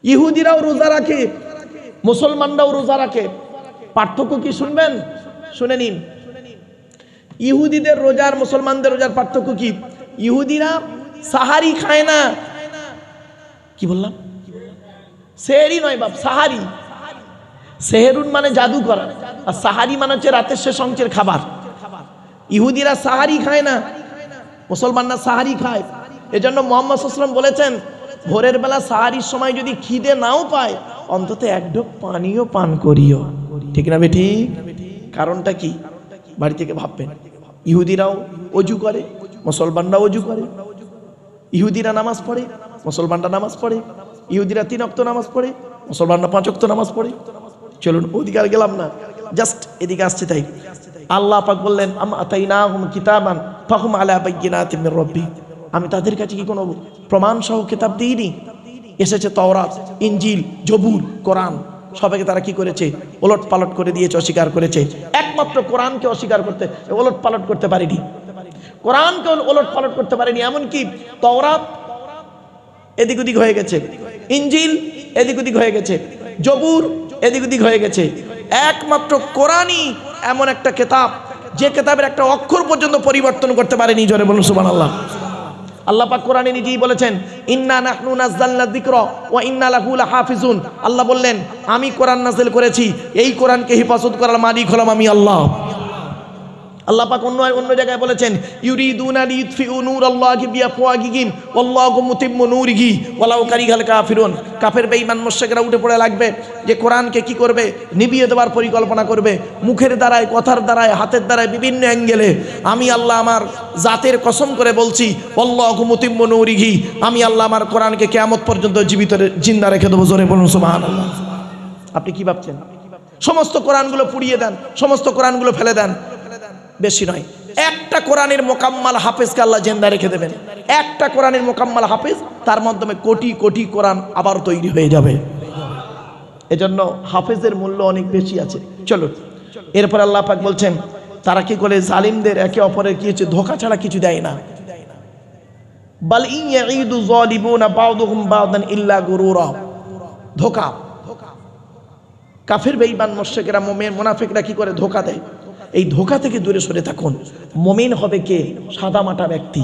ইহুদিরাও রোজা রাখে, মুসলমানরাও রোজা রাখে। পার্থক্য কি শুনবেন? শুনে নিন। ইহুদিদের রোজার মুসলমানদের রোজার পার্থক্য কি? ইহুদিরা সাহারি খায় না। কি বললাম? সেহরি নয় বাপ, সাহারি। সেহেরুন মানে জাদু করা, আর সাহারি মানে হচ্ছে রাতের শেষ অংশের খাবার। ইহুদিরা সাহারি খায় না, মুসলমানরা সাহারি খায়। এজন্য মুহাম্মদ সাল্লাল্লাহু আলাইহি ওয়াসাল্লাম বলেছেন, ভোরের বেলা সাহারির সময় যদি খিদে নাও পায়, অন্তত এক ঢোক পানিও পান করিও। ঠিক না বেটি? কারণটা কি? বাড়ি থেকে ভাববেন। ইহুদিরাও অজু করে, মুসলমানরাও অজু করে। ইহুদিরা নামাজ পড়ে, মুসলমানরা নামাজ পড়ে। ইহুদিরা 3 ওয়াক্ত নামাজ পড়ে, মুসলমানরা 5 ওয়াক্ত নামাজ পড়ে। চলুন ওদিকে আর গেলাম না, জাস্ট এদিকে আসছে। তাই আল্লাহ পাক বললেন, আম আতাইনাহুম কিতাবান ফাহুম আলা বাইয়িনাতিম মির রাব্বিহিম, আমি তাদের কাছে কি কোনো প্রমাণ সহ কিতাব দিইনি? এসেছে তাওরাত, ইনজিল, জবুর, কোরআন। সবাইকে তারা কি করেছে? ওলট পালট করে দিয়েছে, অস্বীকার করেছে। একমাত্র কোরআনকে অস্বীকার করতে, ওলট পালট করতে পারেনি। কোরআনকে ওলট পালট করতে পারেনি। এমনকি তাওরাত এদিক ওদিক হয়ে গেছে, ইনজিল এদিক ওদিক হয়ে গেছে, জবুর এদিক ওদিক হয়ে গেছে। একমাত্র কোরআনই এমন একটা কিতাব, যে কিতাবের একটা অক্ষর পর্যন্ত পরিবর্তন করতে পারেনি। জোরে বলুন সুবহানাল্লাহ। আল্লাহ পাক কোরআনে নিজেই বলেছেন, ইন্না নাহনু নাযালনা যিকরা ওয়া ইন্না লাহু লাহাফিজুন। আল্লাহ বললেন, আমি কোরআন নাযিল করেছি, এই কোরআনকে হেফাজত করার মালিক হলাম আমি আল্লাহ। আল্লাহ পাক অন্য জায়গায় বলেছেন, ইউরিদুনা লিইউতফিউ নূরাল্লাহি বিআফওয়াহিহিম ওয়াল্লাহু মুতিম্মু নূরিহি ওয়ালাউ কারিহাল কাফিরুন। কাফের বেঈমান মুশরিকরা উঠে পড়ে লাগবে যে কোরআনকে কি করবে? নিভিয়ে দেওয়ার পরিকল্পনা করবে, মুখের দ্বারায়, কথার দ্বারায়, হাতের দ্বারায়, বিভিন্ন অ্যাঙ্গেলে। আমি আল্লাহ আমার জাতের কসম করে বলছি, ওয়াল্লাহু মুতিম্মু নূরিহি, আমি আল্লাহ আমার কোরআনকে কিয়ামত পর্যন্ত জীবিত জিন্দা রেখে দেবো। জোরে বলুন সুবহানাল্লাহ। আপনি কি ভাবছেন? সমস্ত কোরআনগুলো পুড়িয়ে দেন, সমস্ত কোরআনগুলো ফেলে দেন, বেশি নয়, একটা কোরআনের মোকাম্মাল হাফেজকে আল্লাহ জিন্দা রেখে দেবেন। একটা কোরআনের মোকাম্মাল হাফেজ, তার মাধ্যমে কোটি কোটি কোরআন আবার তৈরি হয়ে যাবে। এজন্য হাফেজের মূল্য অনেক বেশি আছে। চলো এরপর আল্লাহ পাক বলছেন, তারা কি করে? জালিমদের একে অপরের কি হচ্ছে? ধোঁকা ছাড়া কিছু দেয় না। বাল ইন ইয়াঈদু যালিমুনা বা'দুহুম বা'দান ইল্লা গুরুরা। ধোঁকা। কাফের বেঈমান মুশরিকরা, মুমিন মুনাফিকরা কি করে? ধোঁকা দেয়। এই ধোঁকা থেকে দূরে সরে থাকুন। মুমিন হবে কে? সাদামাটা ব্যক্তি।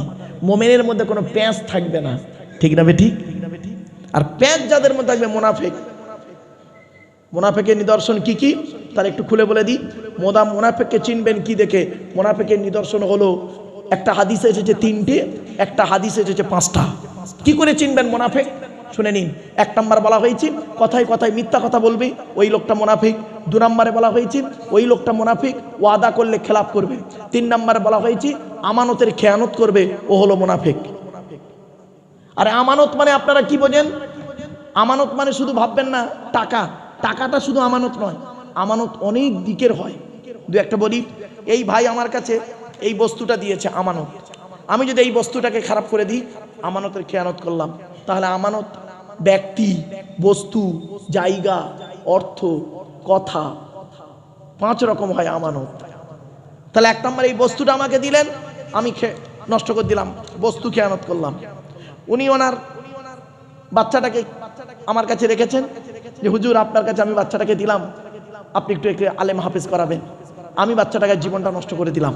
মুমিনের মধ্যে কোনো প্যাঁচ থাকবে না। ঠিক না বেঠিক? আর প্যাঁচ যাদের মধ্যে থাকবে, মুনাফিক। মুনাফিকের নিদর্শন কি কি তার একটু খুলে বলে দিই। মুনাফিককে চিনবেন কি দেখে? মুনাফিকের নিদর্শন হলো, একটা হাদিসে এসেছে 3টে, একটা হাদিসে এসেছে 5টা। কি করে চিনবেন মুনাফিক? শুনে নিন। 1 নম্বর বলা হয়েছে, কথায় কথায় মিথ্যা কথা বলবে, ওই লোকটা মুনাফিক। 2 নম্বরে বলা হয়েছে, ওই লোকটা মুনাফিক, ওয়াদা করলে খেলাপ করবে। 3 নম্বরে বলা হয়েছে, আমানতের খেয়ানত করবে, ও হলো মুনাফিক। আরে আমানত মানে আপনারা কি বোঝেন? আমানত মানে শুধু ভাববেন না টাকা, টাকাটা শুধু আমানত নয়, আমানত অনেক দিকের হয়। 2-1টা বলি। এই ভাই আমার কাছে এই বস্তুটা দিয়েছে, আমানত। আমি যদি এই বস্তুটাকে খারাপ করে দিই, আমানতের খেয়ানত করলাম। তাহলে আমানত ব্যক্তি, বস্তু, জায়গা, অর্থ, কথা, 5 রকম হয় আমানত। তাহলে 1 নম্বর, এই বস্তুটা আমাকে দিলেন, আমি নষ্ট করে দিলাম, বস্তু খেয়ানত করলাম। উনি ওনার বাচ্চাটাকে আমার কাছে রেখেছেন, যে হুজুর আপনার কাছে আমি বাচ্চাটাকে দিলাম, আপনি একটু আলেম হাফেজ করাবেন। আমি বাচ্চাটাকে জীবনটা নষ্ট করে দিলাম,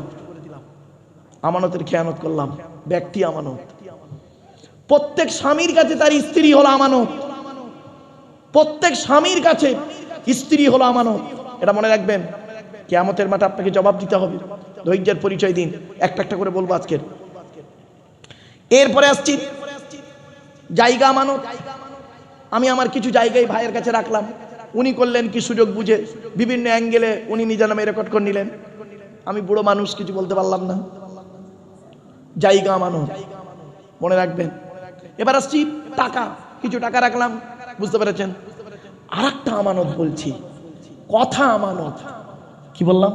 আমানতের খেয়ানত করলাম। ব্যক্তি আমানত। প্রত্যেক স্বামীর কাছে তার স্ত্রী হলো আমানত। প্রত্যেক স্বামীর কাছে স্ত্রী হলো আমানত। এটা মনে রাখবেন, কিয়ামতের মাঠে আপনাকে জবাব দিতে হবে। ধৈর্যের পরিচয় দিন, একটা একটা করে বলবো আজকের। এরপরে আসছি জায়গা আমানত। আমি আমার কিছু জায়গায় ভাইয়ের কাছে রাখলাম, উনি করলেন কি সুযোগ বুঝে বিভিন্ন অ্যাঙ্গেলে উনি নিজের নামে রেকর্ড করে নিলেন। আমি বুড়ো মানুষ, কিছু বলতে পারলাম না। জায়গা আমানত, মনে রাখবেন। এবার আসছি টাকা। কিছু টাকা রাখলাম, বুঝতে পেরেছেন। আরেকটা আমানত বলছি, কথা আমানত। কি বললাম?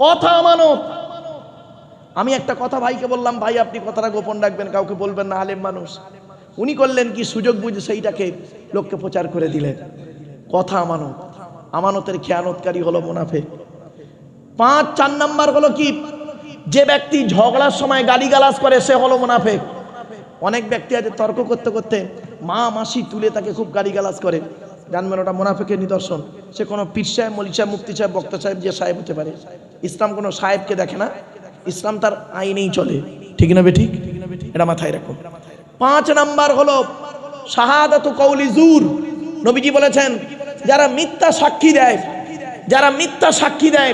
কথা আমানত। আমি একটা কথা ভাইকে বললাম, ভাই আপনি কথাটা গোপন রাখবেন, কাউকে বলবেন না, আলেম মানুষ। উনি করলেন কি সুযোগ বুঝে সেইটাকে লোককে প্রচার করে দিলেন। কথা আমানত। আমানতের খেয়ানতকারী হলো মুনাফিক। 4 নাম্বার হলো কি? যে ব্যক্তি ঝগড়ার সময় গালিগালাজ করে, সে হলো মুনাফিক। অনেক ব্যক্তি আছে তর্ক করতে করতে মা মাসি তুলে তাকে খুব গালিগালাজ করে, জানবেন ওটা মুনাফিকের নিদর্শন। সে কোনো পীর সাহেব, মৌলভী সাহেব, মুফতি সাহেব, বক্তা সাহেব, যে সাহেব হতে পারে। ইসলাম কোনো সাহেবকে দেখে না, ইসলাম তার আইনেই চলে। ঠিক না বেঠিক? এটা মাথায় রাখুন। 5 নাম্বার হলো শাহাদাতু কওলি জুর। নবীজি বলেছেন যারা মিথ্যা সাক্ষী দেয়, যারা মিথ্যা সাক্ষী দেয়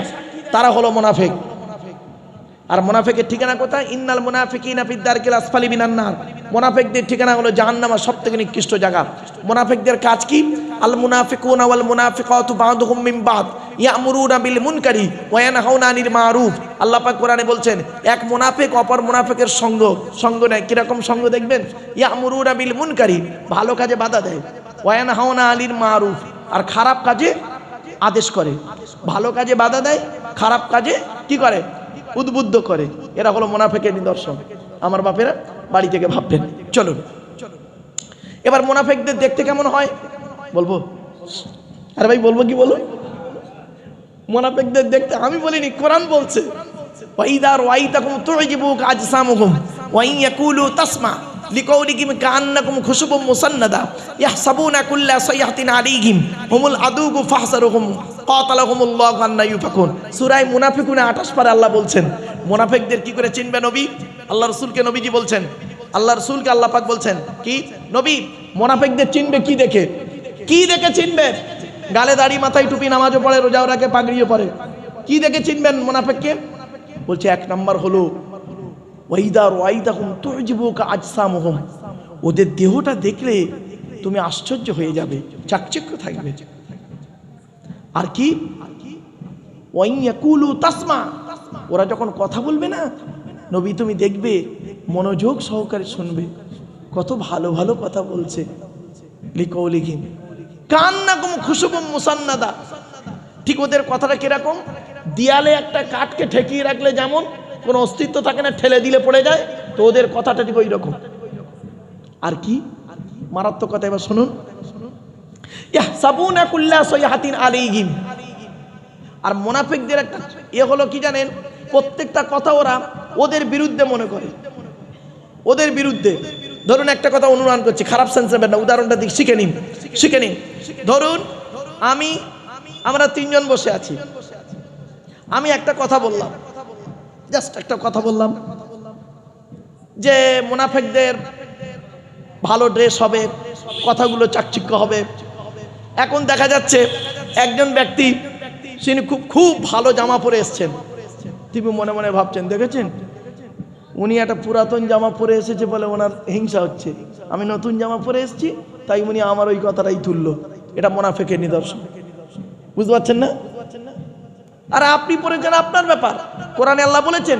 তারা হলো মুনাফিক। আর মুনাফিকের ঠিকানা কোথায়? ইন্নাল মুনাফিকিনা ফিদ দারকিল আসফালি মিনান নার। মুনাফিকদের ঠিকানা হলো জাহান্নামের সবথেকে নিকৃষ্ট জায়গা। মুনাফিকদের কাজ কি? আল মুনাফিকুনা ওয়াল মুনাফিকাতু বা'দুহুম মিন বা'দ ইয়ামুরুনা বিল মুনকারি ওয়া ইয়ানহাউনা আনিল মারুফ। আল্লাহ পাক কোরআনে বলছেন এক মুনাফিক অপর মুনাফিকের সঙ্গ নেয়। কিরকম সঙ্গ দেখবেন? ইয়ামুরুনা বিল মুনকারি, ভালো কাজে বাধা দেয়, ওয়া ইয়ানহাউনা আনিল মারুফ, আর খারাপ কাজে আদেশ করে। ভালো কাজে বাধা দেয়, খারাপ কাজে কি করে? উদ্বুদ্ধ করে। এরা হলো মুনাফিকের নিদর্শন। আমার বাপেরা বাড়ি থেকে ভাববেন। চলুন এবার মুনাফিকদের দেখতে কেমন হয় বলবো। আরে ভাই বলবো কি বলুন? মুনাফিকদের দেখতে আমি বলিনি, কোরআন বলছে ওয়াইদা রাআইতাকুম তু'জিবুকা আজসামুহুম ওয়া ইন ইয়াকুলু তাসমা লিকাউলিহিম কাআন্নাকুম খুশুবুম মুসান্নাদা ইয়াহসাবুনা কুল্লা সাইহাতিন আলাইহিম হুমুল আদুউ ফাহসারুহুম কাতালাহুমুল্লাহু আন্না ইউফাকুন। সূরা মুনাফিকুনে 28 পারে আল্লাহ বলছেন মুনাফিকদের কি করে চিনবে নবী? আল্লাহ রাসূলকে নবীজি বলছেন, আল্লাহ রাসূলকে আল্লাহ পাক বলছেন কি নবী মুনাফিকদের চিনবে কি দেখে? কি দেখে চিনবে? গালে দাড়ি, মাথায় টুপি, নামাজও পড়ে, রোজাও রাখে, পাগড়িও পরে। কি দেখে চিনবেন মুনাফিককে? বলছে 1 নাম্বার হলো ওয়াইদা রাআইতাকুম তু'জিবুকা আজসামুহুম, ওদের দেহটা দেখলে তুমি আশ্চর্য হয়ে যাবে, চাকচিক্য থাকবে। আর কি? ওয়া ইন ইয়াকুলু তাসমা, ওরা যখন কথা বলবে না নবী তুমি দেখবে মনোযোগ সহকারে শুনবে, কত ভালো ভালো কথা বলছে। লিকাউলিহিম কান্নাকুম খুশুবুম মুসান্নাদা, ঠিক ওদের কথাটা কিরকম? দেয়ালে একটা কাঠকে ঠেকিয়ে রাখলে যেমন কোনো অস্তিত্ব থাকে না, ঠেলে দিলে পড়ে যায়, তো ওদের কথাটা ঠিক ওই রকম। আর কি মারাত্মক কথা এবার শুনুন, ইয়াহসাবুনা কুল্লা সাইহাতিন আলাইহিম। আর মুনাফিকদের একটা হলো কি জানেন? প্রত্যেকটা কথা ওরা ওদের বিরুদ্ধে মনে করে, ওদের বিরুদ্ধে। ধরুন একটা কথা অনুমান করছি, খারাপ সেন্স নেবেন না, উদাহরণটা দিক শিখে নিন। ধরুন আমরা 3 জন বসে আছি, আমি একটা কথা বললাম, জাস্ট একটা কথা বললাম যে মুনাফিকদের ভালো ড্রেস হবে, কথাগুলো চাকচিক্য হবে। এখন দেখা যাচ্ছে একজন ব্যক্তি তিনি খুব ভালো জামা পরে এসছেন, তুমি মনে মনে ভাবছেন দেখেছেন উনি একটা পুরাতন জামা পরে এসেছে বলে ওনার হিংসা হচ্ছে, আমি নতুন জামা পরে এসেছি তাই উনি আমার ওই কথাটাই তুললো। এটা মুনাফিকের নিদর্শন। বুঝতে পারছেন না? আর আপনি পড়েছেন আপনার ব্যাপার। কোরআনে আল্লাহ বলেছেন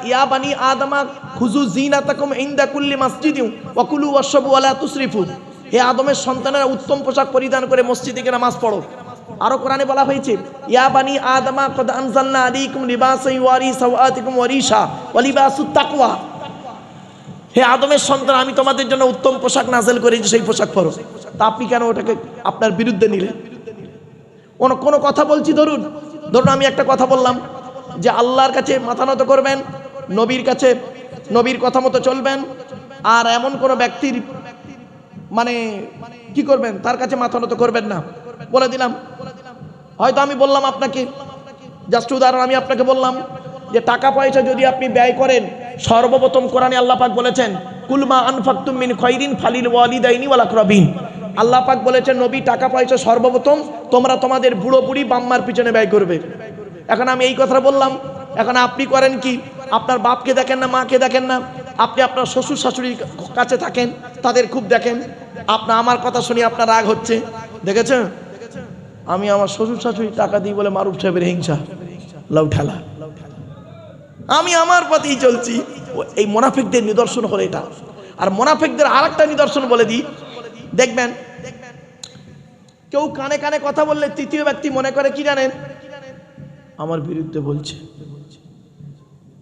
ইয়া বানি আদমা খুযু যিনাতাকুম ইনদা কুল্লি মাসজিদিন ওয়া কুলু ওয়াশরাবু ওয়া লা তুসরিফু। হে আদমের সন্তানেরা উত্তম পোশাক পরিধান করে মসজিদে গিয়ে নামাজ পড়ো। আরো কোরআনে বলা হয়েছে ইয়া বানি আদমা কদ আনজালনা আলাইকুম লিবাসান ইউয়ারি সাওআতিকুম ওয়া রিশা ওয়া লিবাসুত তাকওয়া। হে আদমের সন্তান আমি তোমাদের জন্য উত্তম পোশাক নাযিল করেছি, সেই পোশাক পরো। তা আপনি কেন ওটাকে আপনার বিরুদ্ধে নিলেন? কোনো কথা বলছি, ধরুন আমি একটা কথা বললাম যে আল্লাহর কাছে মাথা নত করবেন, নবীর কাছে নবীর কথা মতো চলবেন, আর এমন কোন ব্যক্তির মানে কি করবেন তার কাছে মাথা নত করবেন না, বলে দিলাম। হয়তো আমি বললাম আপনাকে, জাস্ট উদাহরণ, আমি আপনাকে বললাম যে টাকা পয়সা যদি আপনি ব্যয় করেন, সর্বপ্রথম কোরআনে আল্লাহ পাক বলেছেন কুলমা আনফাকতুম মিন খায়রিন ফালিল ওয়ালিদাইনি ওয়াল আকরাবিন। আল্লাহ পাক বলেছেন নবী টাকা পয়সা সর্বপ্রথম তোমরা তোমাদের বুড়ো বুড়ি বাম্মার পিছনে ব্যয় করবে। এখন আমি এই কথা বললাম, এখন আপনি করেন কি? আপনার বাপকে দেখেন না, মাকে দেখেন না, আপনি আপনার শ্বশুর শাশুড়ির কাছে থাকেন, তাদের খুব দেখেন। আপনার আমার কথা শুনে আপনার রাগ হচ্ছে, দেখেছেন আমি আমার শ্বশুর শাশুড়ি টাকা দিই বলে মারুফ সাহেবের হিংসা, লাউ ঠেলা, আমি আমার পথেই চলছি। এই মুনাফিকদের নিদর্শন হলো এটা। আর মুনাফিকদের আরেকটা নিদর্শন বলে দিই, দেখবেন কেউ কানে কানে কথা বললে তৃতীয় ব্যক্তি মনে করে কি জানেন, আমার বিরুদ্ধে বলছে।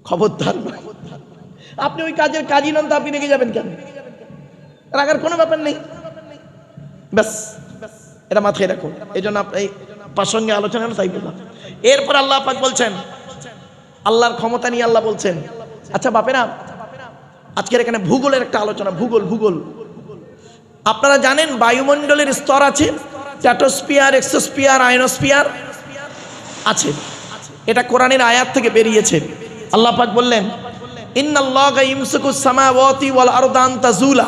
খবরদার, আপনি ওই কাজের কাজী নন তো আপনি রেগে যাবেন কেন? রাগার কোনো ব্যাপার নেই, ব্যাস এটা মাথায় রাখুন। এই জন্য এই প্রাসঙ্গে আলোচনা হলো তাই বললাম। এরপর আল্লাহ পাক বলছেন, আল্লাহর ক্ষমতা নিয়ে আল্লাহ বলছেন। আচ্ছা বাপেরা, আজকের এখানে ভূগোলের একটা আলোচনা, ভূগোল আপনারা জানেন বায়ুমণ্ডলের স্তর আছে, স্ট্র্যাটোস্ফিয়ার, এক্সোস্ফিয়ার, আয়নোস্ফিয়ার আছে। এটা কোরআনের আয়াত থেকে বেরিয়েছে। আল্লাহ পাক বললেন, ইন্নাল্লাহা ইমসিকুস সামাওয়াতি ওয়াল আরদা আন তাজুলা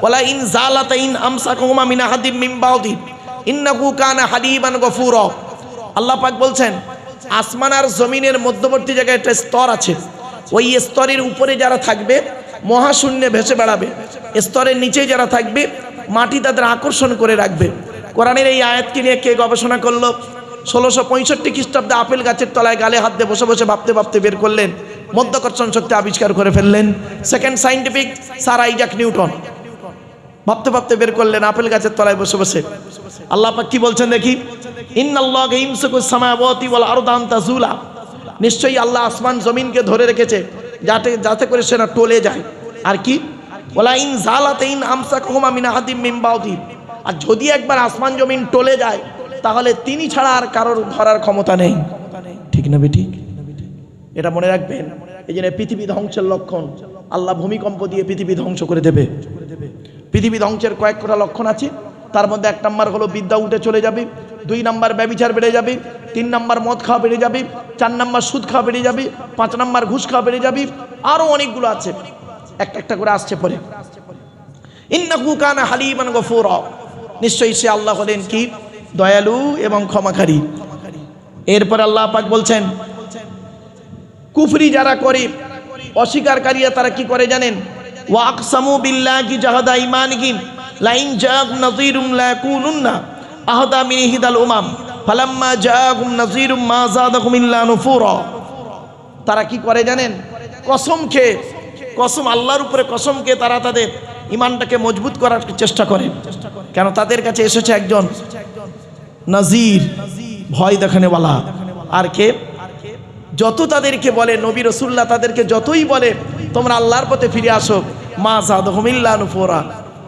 ওয়ালা ইন জালাতা ইন আমসাকুহুমা মিন আহাদিম মিন বাদি ইন্নাহু কানা হালিমান গফুরা। আল্লাহ পাক বলছেন, আসমান আর জমিনের মধ্যবর্তী জায়গায় একটা স্তর আছে। ওই স্তরের উপরে যারা থাকবে মহাশূন্যে ভেসে বেড়াবে, স্তরের নিচে যারা থাকবে মাটি তাদের আকর্ষণ করে রাখবে। কোরআনের এই আয়াতকে নিয়ে কে গবেষণা করলো? 1665 খ্রিস্টাব্দে আপেল গাছের তলায় গালে হাত দিয়ে বসে বসে ভাবতে ভাবতে বের করলেন, মধ্যাকর্ষণ শক্তি আবিষ্কার করে ফেললেন। Second scientific sir Isaac Newton ভাবতে ভাবতে বের করলেন আপেল গাছের তলায় বসে বসে। আল্লাহ পাক কি বলছেন দেখি, ইন্নাল্লাহা ইমসিকুস সামাওয়াতি ওয়াল আরদা আন তাজুলা, নিশ্চয়ই আল্লাহ আসমান জমিনকে ধরে রেখেছে যাতে করে সে না টলে যায়। আর কি, ওয়ালা ইন জালাতা ইন আমসাকুহুমা মিন আহাদিম মিন বাদি, আর যদি একবার আসমান জমিন টলে যায় তাহলে তিনি ছাড়া আর কারোর ধরার ক্ষমতা নেই। ঠিক না বেঠিক? এটা মনে রাখবেন। এই জন্য পৃথিবী ধ্বংসের লক্ষণ, আল্লাহ ভূমিকম্প দিয়ে পৃথিবী ধ্বংস করে দেবে। পৃথিবী ধ্বংসের কয়েকটা লক্ষণ আছে, তার মধ্যে 1 নম্বর হলো বিদ্যা উঠে চলে যাবে, 2 নম্বর ব্যভিচার বেড়ে যাবে, 3 নম্বর মদ খাওয়া বেড়ে যাবে, 4 নম্বর সুদ খাওয়া বেড়ে যাবে, 5 নম্বর ঘুষ খাওয়া বেড়ে যাবে, আরো অনেকগুলো আছে, একটা একটা করে আসছে পরে। ইন্নাহু কানা হালিমান গফুরা, নিশ্চয়ই সে আল্লাহ হলেন কি, দয়ালু এবং ক্ষমাকারী। এরপর আল্লাহ পাক বলছেন, কুফরি যারা করে, অস্বীকারীরা তারা কি করে জানেন? ওয়া আকসামু বিল্লাহি জাহাদা ঈমানিহিম লাইন জাআকুম নাযীরুম লা ইয়াকুনুন্না আহাদা মিন ইহদাল উমাম ফালাম্মা জাআকুম নাযীরুম মা যাদাকুম ইল্লা নুফুরা। তারা কি করে জানেন? কসম খেয়ে, কসম আল্লাহর উপরে কসম খেয়ে তারা তাদের ঈমানটাকে মজবুত করার চেষ্টা করে। কেন? তাদের কাছে এসেছে একজন নাজির, ভয় দেখানেওয়ালা। আর কে? যত তাদেরকে বলে নবী রাসূলুল্লাহ তাদেরকে যতই বলে তোমরা আল্লাহর পথে ফিরে আসো, মা যাদাহুম ইল্লা নুফুরা,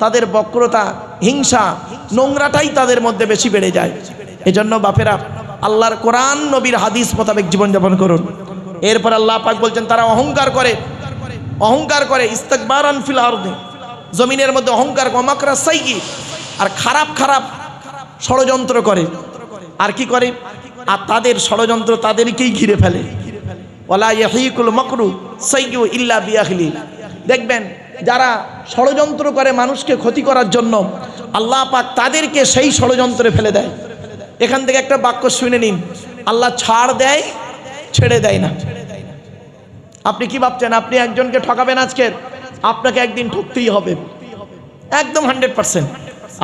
তাদের বক্রতা, হিংসা, নোংরাটাই তাদের মধ্যে বেশি বেড়ে যায়। এজন্য বাপেরা আল্লাহর কোরআন নবীর হাদিস মোতাবেক জীবনযাপন করুন। এরপর আল্লাহ পাক বলছেন, তারা অহংকার করে, অহংকার করে, ইস্তিকবারান ফিল আরদি, জমিনের মধ্যে অহংকার, মাকরা সাইয়্যি, আর খারাপ খারাপ ষড়যন্ত্র করে। আর কি করে? আর তাদের ষড়যন্ত্র তাদেরকেই ঘিরে ফেলে। ওয়ালা ইয়াহিকুল মাকরু সাইয়্যু ইল্লা বিআহলি, দেখবেন যারা ষড়যন্ত্র করে মানুষকে ক্ষতি করার জন্য আল্লাহ পাক তাদেরকে সেই ষড়যন্ত্রে ফেলে দেয়। এখান থেকে একটা বাক্য শুনে নিন, আল্লাহ ছাড় দেয়, ছেড়ে দেয় না। আপনি কি ভাবছেন আপনি একজনকে ঠকাবেন? আজকের আপনাকে একদিন ঠকতেই হবে, একদম 100%।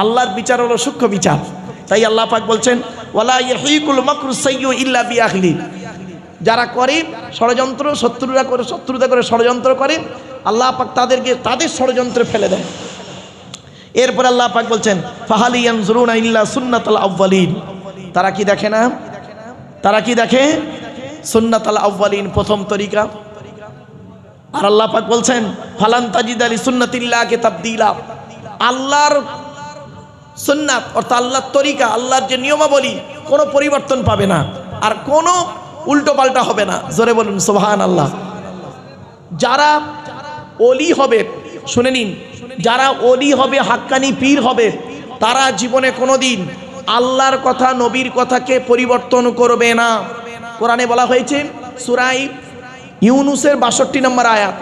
আল্লাহর বিচার হলো সূক্ষ্ম বিচার। তাই আল্লাহ পাক বলছেন, ওয়ালা ইয়াহিকুল মাকরু সাইয়্যু ইল্লা বিআহলি, যারা করে ষড়যন্ত্র, শত্রুতা করে ষড়যন্ত্র করে, আল্লাহ পাক তাদেরকে তাদের ষড়যন্ত্রে ফেলে দেয়। এরপর আল্লাহ পাক বলছেন, ফাহাল ইয়ানজুরুনা ইল্লা সুন্নাতাল আউয়ালিন, তারা কি দেখে না? তারা কি দেখে? সুন্নাতাল আউয়ালিন, প্রথম তরিকা। আর আল্লাহ পাক বলছেন, ফালান তাজিদা লিসুন্নাতিল্লাহি তাবদীলা, আল্লাহর সুন্নাত অর্থাৎ আল্লাহর তরিকা, আল্লাহর যে নিয়মাবলী কোনো পরিবর্তন পাবে না, আর কোনো উল্টো পাল্টা হবে না। জোরে বলুন সুবহানাল্লাহ। যারা ওলি হবে, শুনে নিন, যারা ওলি হবে, হাক্কানি পীর হবে, তারা জীবনে কোনোদিন আল্লাহর কথা, নবীর কথাকে পরিবর্তন করবে না। কোরআনে বলা হয়েছে সূরা ইউনূসের ৬২ নম্বর আয়াত,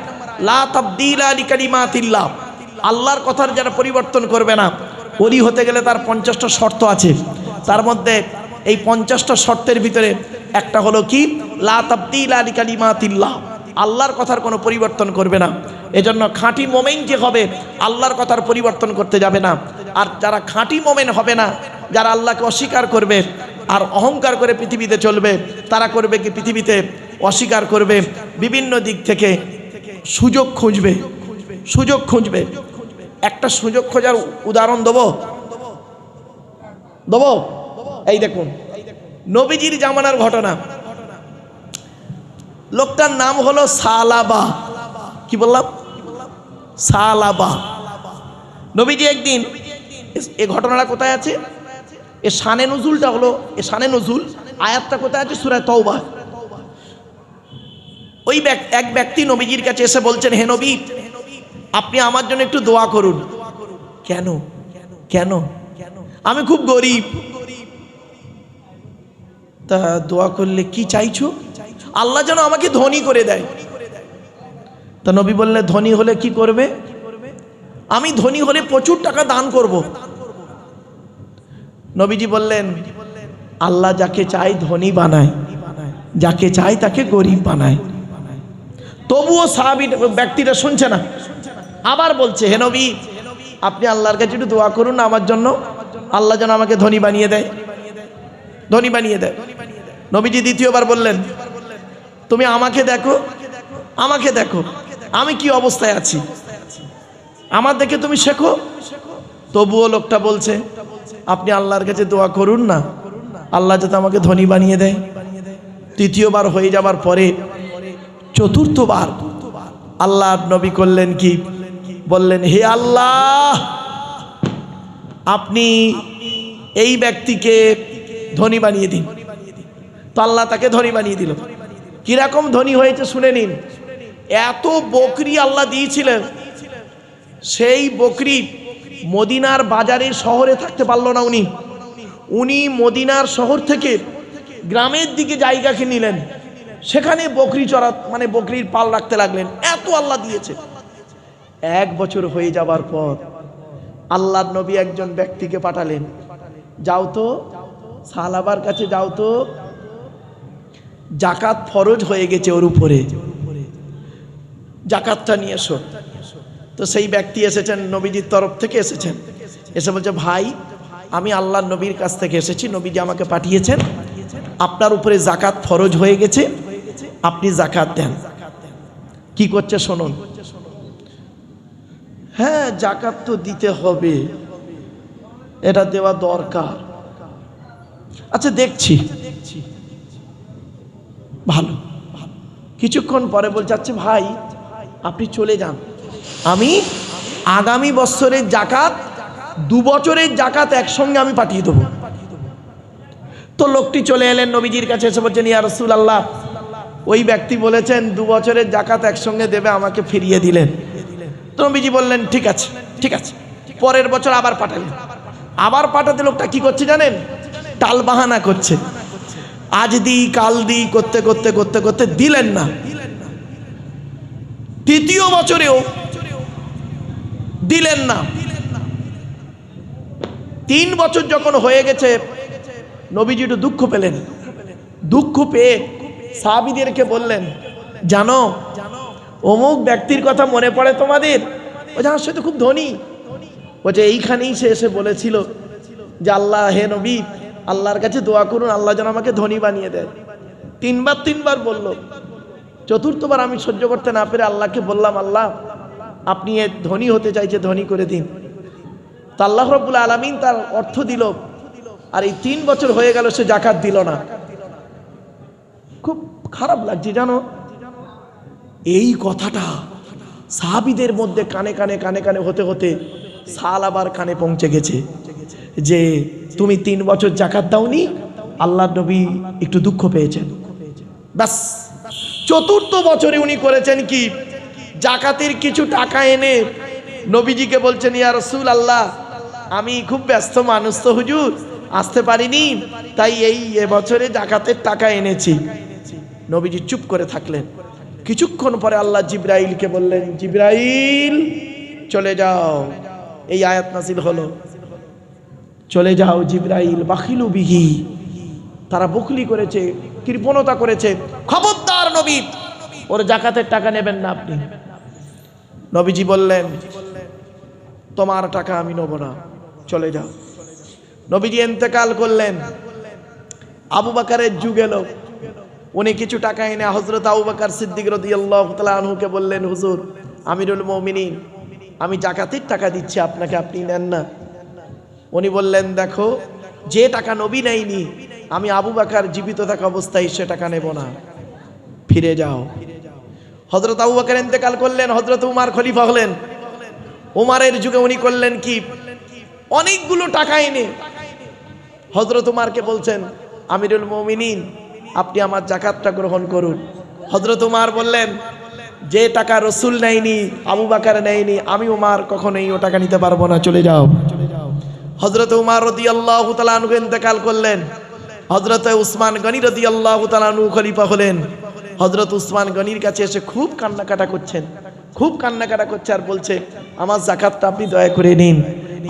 লা তাবদীলা লিকালিমাতিল্লাহ, আল্লাহর কথার যারা পরিবর্তন করবে না। ওলি হতে গেলে তার 50টা শর্ত আছে, তার মধ্যে এই 50টা শর্তের ভিতরে একটা হলো কি, লা তাবদীলা লিকালিমাতিল্লাহ, আল্লাহর কথার কোনো পরিবর্তন করবে না। এজন্য খাঁটি মোমেন যে হবে আল্লাহর কথার পরিবর্তন করতে যাবে না। আর যারা খাঁটি মোমেন হবে না, যারা আল্লাহকে অস্বীকার করবে আর অহংকার করে পৃথিবীতে চলবে, তারা করবে কি, পৃথিবীতে অস্বীকার করবে, বিভিন্ন দিক থেকে সুযোগ খুঁজবে, সুযোগ খুঁজবে। একটা সুযোগ খোঁজার উদাহরণ দেবো। এই দেখুন, নবীজির জামানার ঘটনা। লোকটার নাম হলো সালাবা। কি বললাম? সালাবা। নবীজি একদিন, এই ঘটনাটা কোথায় আছে? এ শানে নুজুলটা হলো, এ শানে নুজুল আয়াতটা কোথায় আছে? সূরা তাওবা। ওই এক ব্যক্তি নবীজির কাছে এসে বলছেন, হে নবী, আপনি আমার জন্য একটু দোয়া করুন। কেন? কেন? আমি খুব গরিব। তা দোয়া করলে কি চাইছো? আল্লাহ যেন আমাকে ধনী করে দেয়। তা নবী বললে ধনী হলে কি করবে? আমি ধনী হলে প্রচুর টাকা দান করব। নবীজি বললেন আল্লাহ যাকে চায় ধনী বানায়, যাকে চায় তাকে গরিব বানায়। তবুও সাহাবী ব্যক্তিটা শুনছে না, আবার বলছে হে নবী আপনি আল্লাহর কাছে একটু দোয়া করুন না আমার জন্য, আল্লাহ যেন আমাকে ধনী বানিয়ে দেয়, ধনী বানিয়ে দেয়। নবীজি দ্বিতীয়বার বললেন তুমি আমাকে দেখো, আমাকে দেখো আমি কি অবস্থায় আছি, আমার দেখে তুমি শেখো। তবুও লোকটা বলছে আপনি আল্লাহর কাছে দোয়া করুন না, আল্লাহ যাতে আমাকে ধনী বানিয়ে দেয়। তৃতীয়বার হয়ে যাবার পরে চতুর্থবার আল্লাহ নবী করলেন কি, বললেন হে আল্লাহ আপনি এই ব্যক্তিকে ধনী বানিয়ে দিন। তো আল্লাহ তাকে ধনী বানিয়ে দিল। কিরকম ধনী হয়েছে শুনে নিন। এত বকরি আল্লাহ দিয়েছিলেন, সেই বকরি মদিনার বাজারে শহরে থাকতে পারল না। উনি মদিনার শহর থেকে গ্রামের দিকে জায়গা কিনে নিলেন, সেখানে বকরি চড়া মানে বকরির পাল রাখতে লাগলেন। এত আল্লাহ দিয়েছে। 1 বছর হয়ে যাবার পর আল্লাহর নবী একজন ব্যক্তিকে পাঠালেন, যাও তো সাহাবার কাছে যাও তো, জাকাত ফরজ হয়ে গেছে ওর উপরে, জাকাতটা নিয়ে এসো। তো সেই ব্যক্তি এসেছেন, নবীজির তরফ থেকে এসেছেন, এসে বলছে ভাই আমি আল্লাহর নবীর কাছ থেকে এসেছি, নবীজি আমাকে পাঠিয়েছেন, আপনার উপরে জাকাত ফরজ হয়ে গেছে, আপনি জাকাত দেন। কি করছে শুনুন। হ্যাঁ জাকাত তো দিতে হবে, এটা দেওয়া দরকার, আচ্ছা দেখছি। ভালো। কিছুক্ষণ পরে বলছে আচ্ছা ভাই আপনি চলে যান, আমি আগামী বছরের জাকাত 2 বছরের জাকাত একসঙ্গে আমি পাঠিয়ে দেবো। তো লোকটি চলে এলেন নবীজির কাছে, এসে বলছেন ইয়া রাসূলুল্লাহ ওই ব্যক্তি বলেছেন 2 বছরের জাকাত একসঙ্গে দেবে, আমাকে ফিরিয়ে দিলেন। তো নবীজি বললেন ঠিক আছে ঠিক আছে। পরের বছর আবার পাঠালেন, আবার পাঠাতে লোকটা কি করছে জানেন, টাল বাহানা করছে, আজ দিই কাল দিই করতে করতে করতে করতে দিলেন না। তৃতীয় বছরেও দিলেন না। 3 বছর যখন হয়ে গেছে নবীজি একটু দুঃখ পেলেন। দুঃখ পেয়ে সাহাবীদেরকে বললেন জানো অমুক ব্যক্তির কথা মনে পড়ে তোমাদের? ও যার সাথে খুব ধনী, বলছে এইখানেই সে এসে বলেছিল যে আল্লাহ হে নবী আল্লাহর কাছে দোয়া করুন আল্লাহ যেন আমাকে ধনী বানিয়ে দেয়। 3বার বলল। চতুর্থবার আমি সহ্য করতে না পেরে আল্লাহকে বললাম আল্লাহ আপনি এ ধনী হতে চাইছে, ধনী করে দিন। তা আল্লাহ রাব্বুল আলামিন তার অর্থ দিল। আর এই 3 বছর হয়ে গেল সে জাকাত দিল না। খুব খারাপ লাগছে জানো। এই কথাটা সাহাবীদের মধ্যে কানে কানে কানে কানে হতে হতে সাহাবার কানে পৌঁছে গেছে যে তুমি 3 বছর জাকাত দাওনি, আল্লাহর নবী একটু দুঃখ পেয়েছেন। ব্যাস 4র্থ বছরে উনি করেছেন কি, জাকাতের কিছু টাকা এনে নবীজিকে বলছেন ইয়া রাসূলুল্লাহ আমি খুব ব্যস্ত মানুষ তো হুজুর আসতে পারিনি, তাই এই বছরে জাকাতের টাকা এনেছি। নবীজি চুপ করে থাকলেন। কিছুক্ষণ পরে আল্লাহ জিবরাইলকে বললেন জিবরাইল চলে যাও। এই আয়াত নাযিল হলো, চলে যাও জিবরাইল বাখিলু বিহি, তারা বখলি করেছে, কৃপণতা করেছে, খবরদার নবী ওর জাকাতের টাকা নেবেন না আপনি। নবীজি বললেন তোমার টাকা আমি নেব না, চলে যাও। নবীজি ইন্তেকাল করলেন। আবু বকরের যুগ এলো, উনি কিছু টাকা এনে হযরত আবু বকর সিদ্দিক রাদিয়াল্লাহু তাআলা আনহুকে বললেন হুজুর আমিরুল মুমিনিন আমি জাকাতের টাকা দিচ্ছি আপনাকে, আপনি নেন না। উনি বললেন দেখো যে টাকা নবী নেয়নি আমি আবু বকর জীবিত থাকা অবস্থায় সে টাকা নেব না, ফিরে যাও। হযরত আবু বকর ইন্তেকাল করলেন, হযরত উমর খলিফা হলেন। উমরের যুগে উনি করলেন কি, অনেকগুলো টাকা এনে হযরত উমরকে বলছেন আমিরুল মুমিনিন আপনি আমার জাকাতটা গ্রহণ করুন। হযরত উমর বললেন যে টাকা রাসূল নেয়নি আবু বকর নেয়নি আমি উমর কখনোই ও টাকা নিতে পারবো না, চলে যাও। হযরত উমর রাদিয়াল্লাহু তাআলা আনহু ইন্তেকাল করলেন, হযরত উসমান গনি রাদিয়াল্লাহু তাআলা আনহু খলিফা হলেন। হযরত উসমান গনির কাছে এসে খুব কান্নাকাটা করছেন, খুব কান্নাকাটা করছে আর বলছে আমার যাকাতটা আপনি দয়া করে নিন।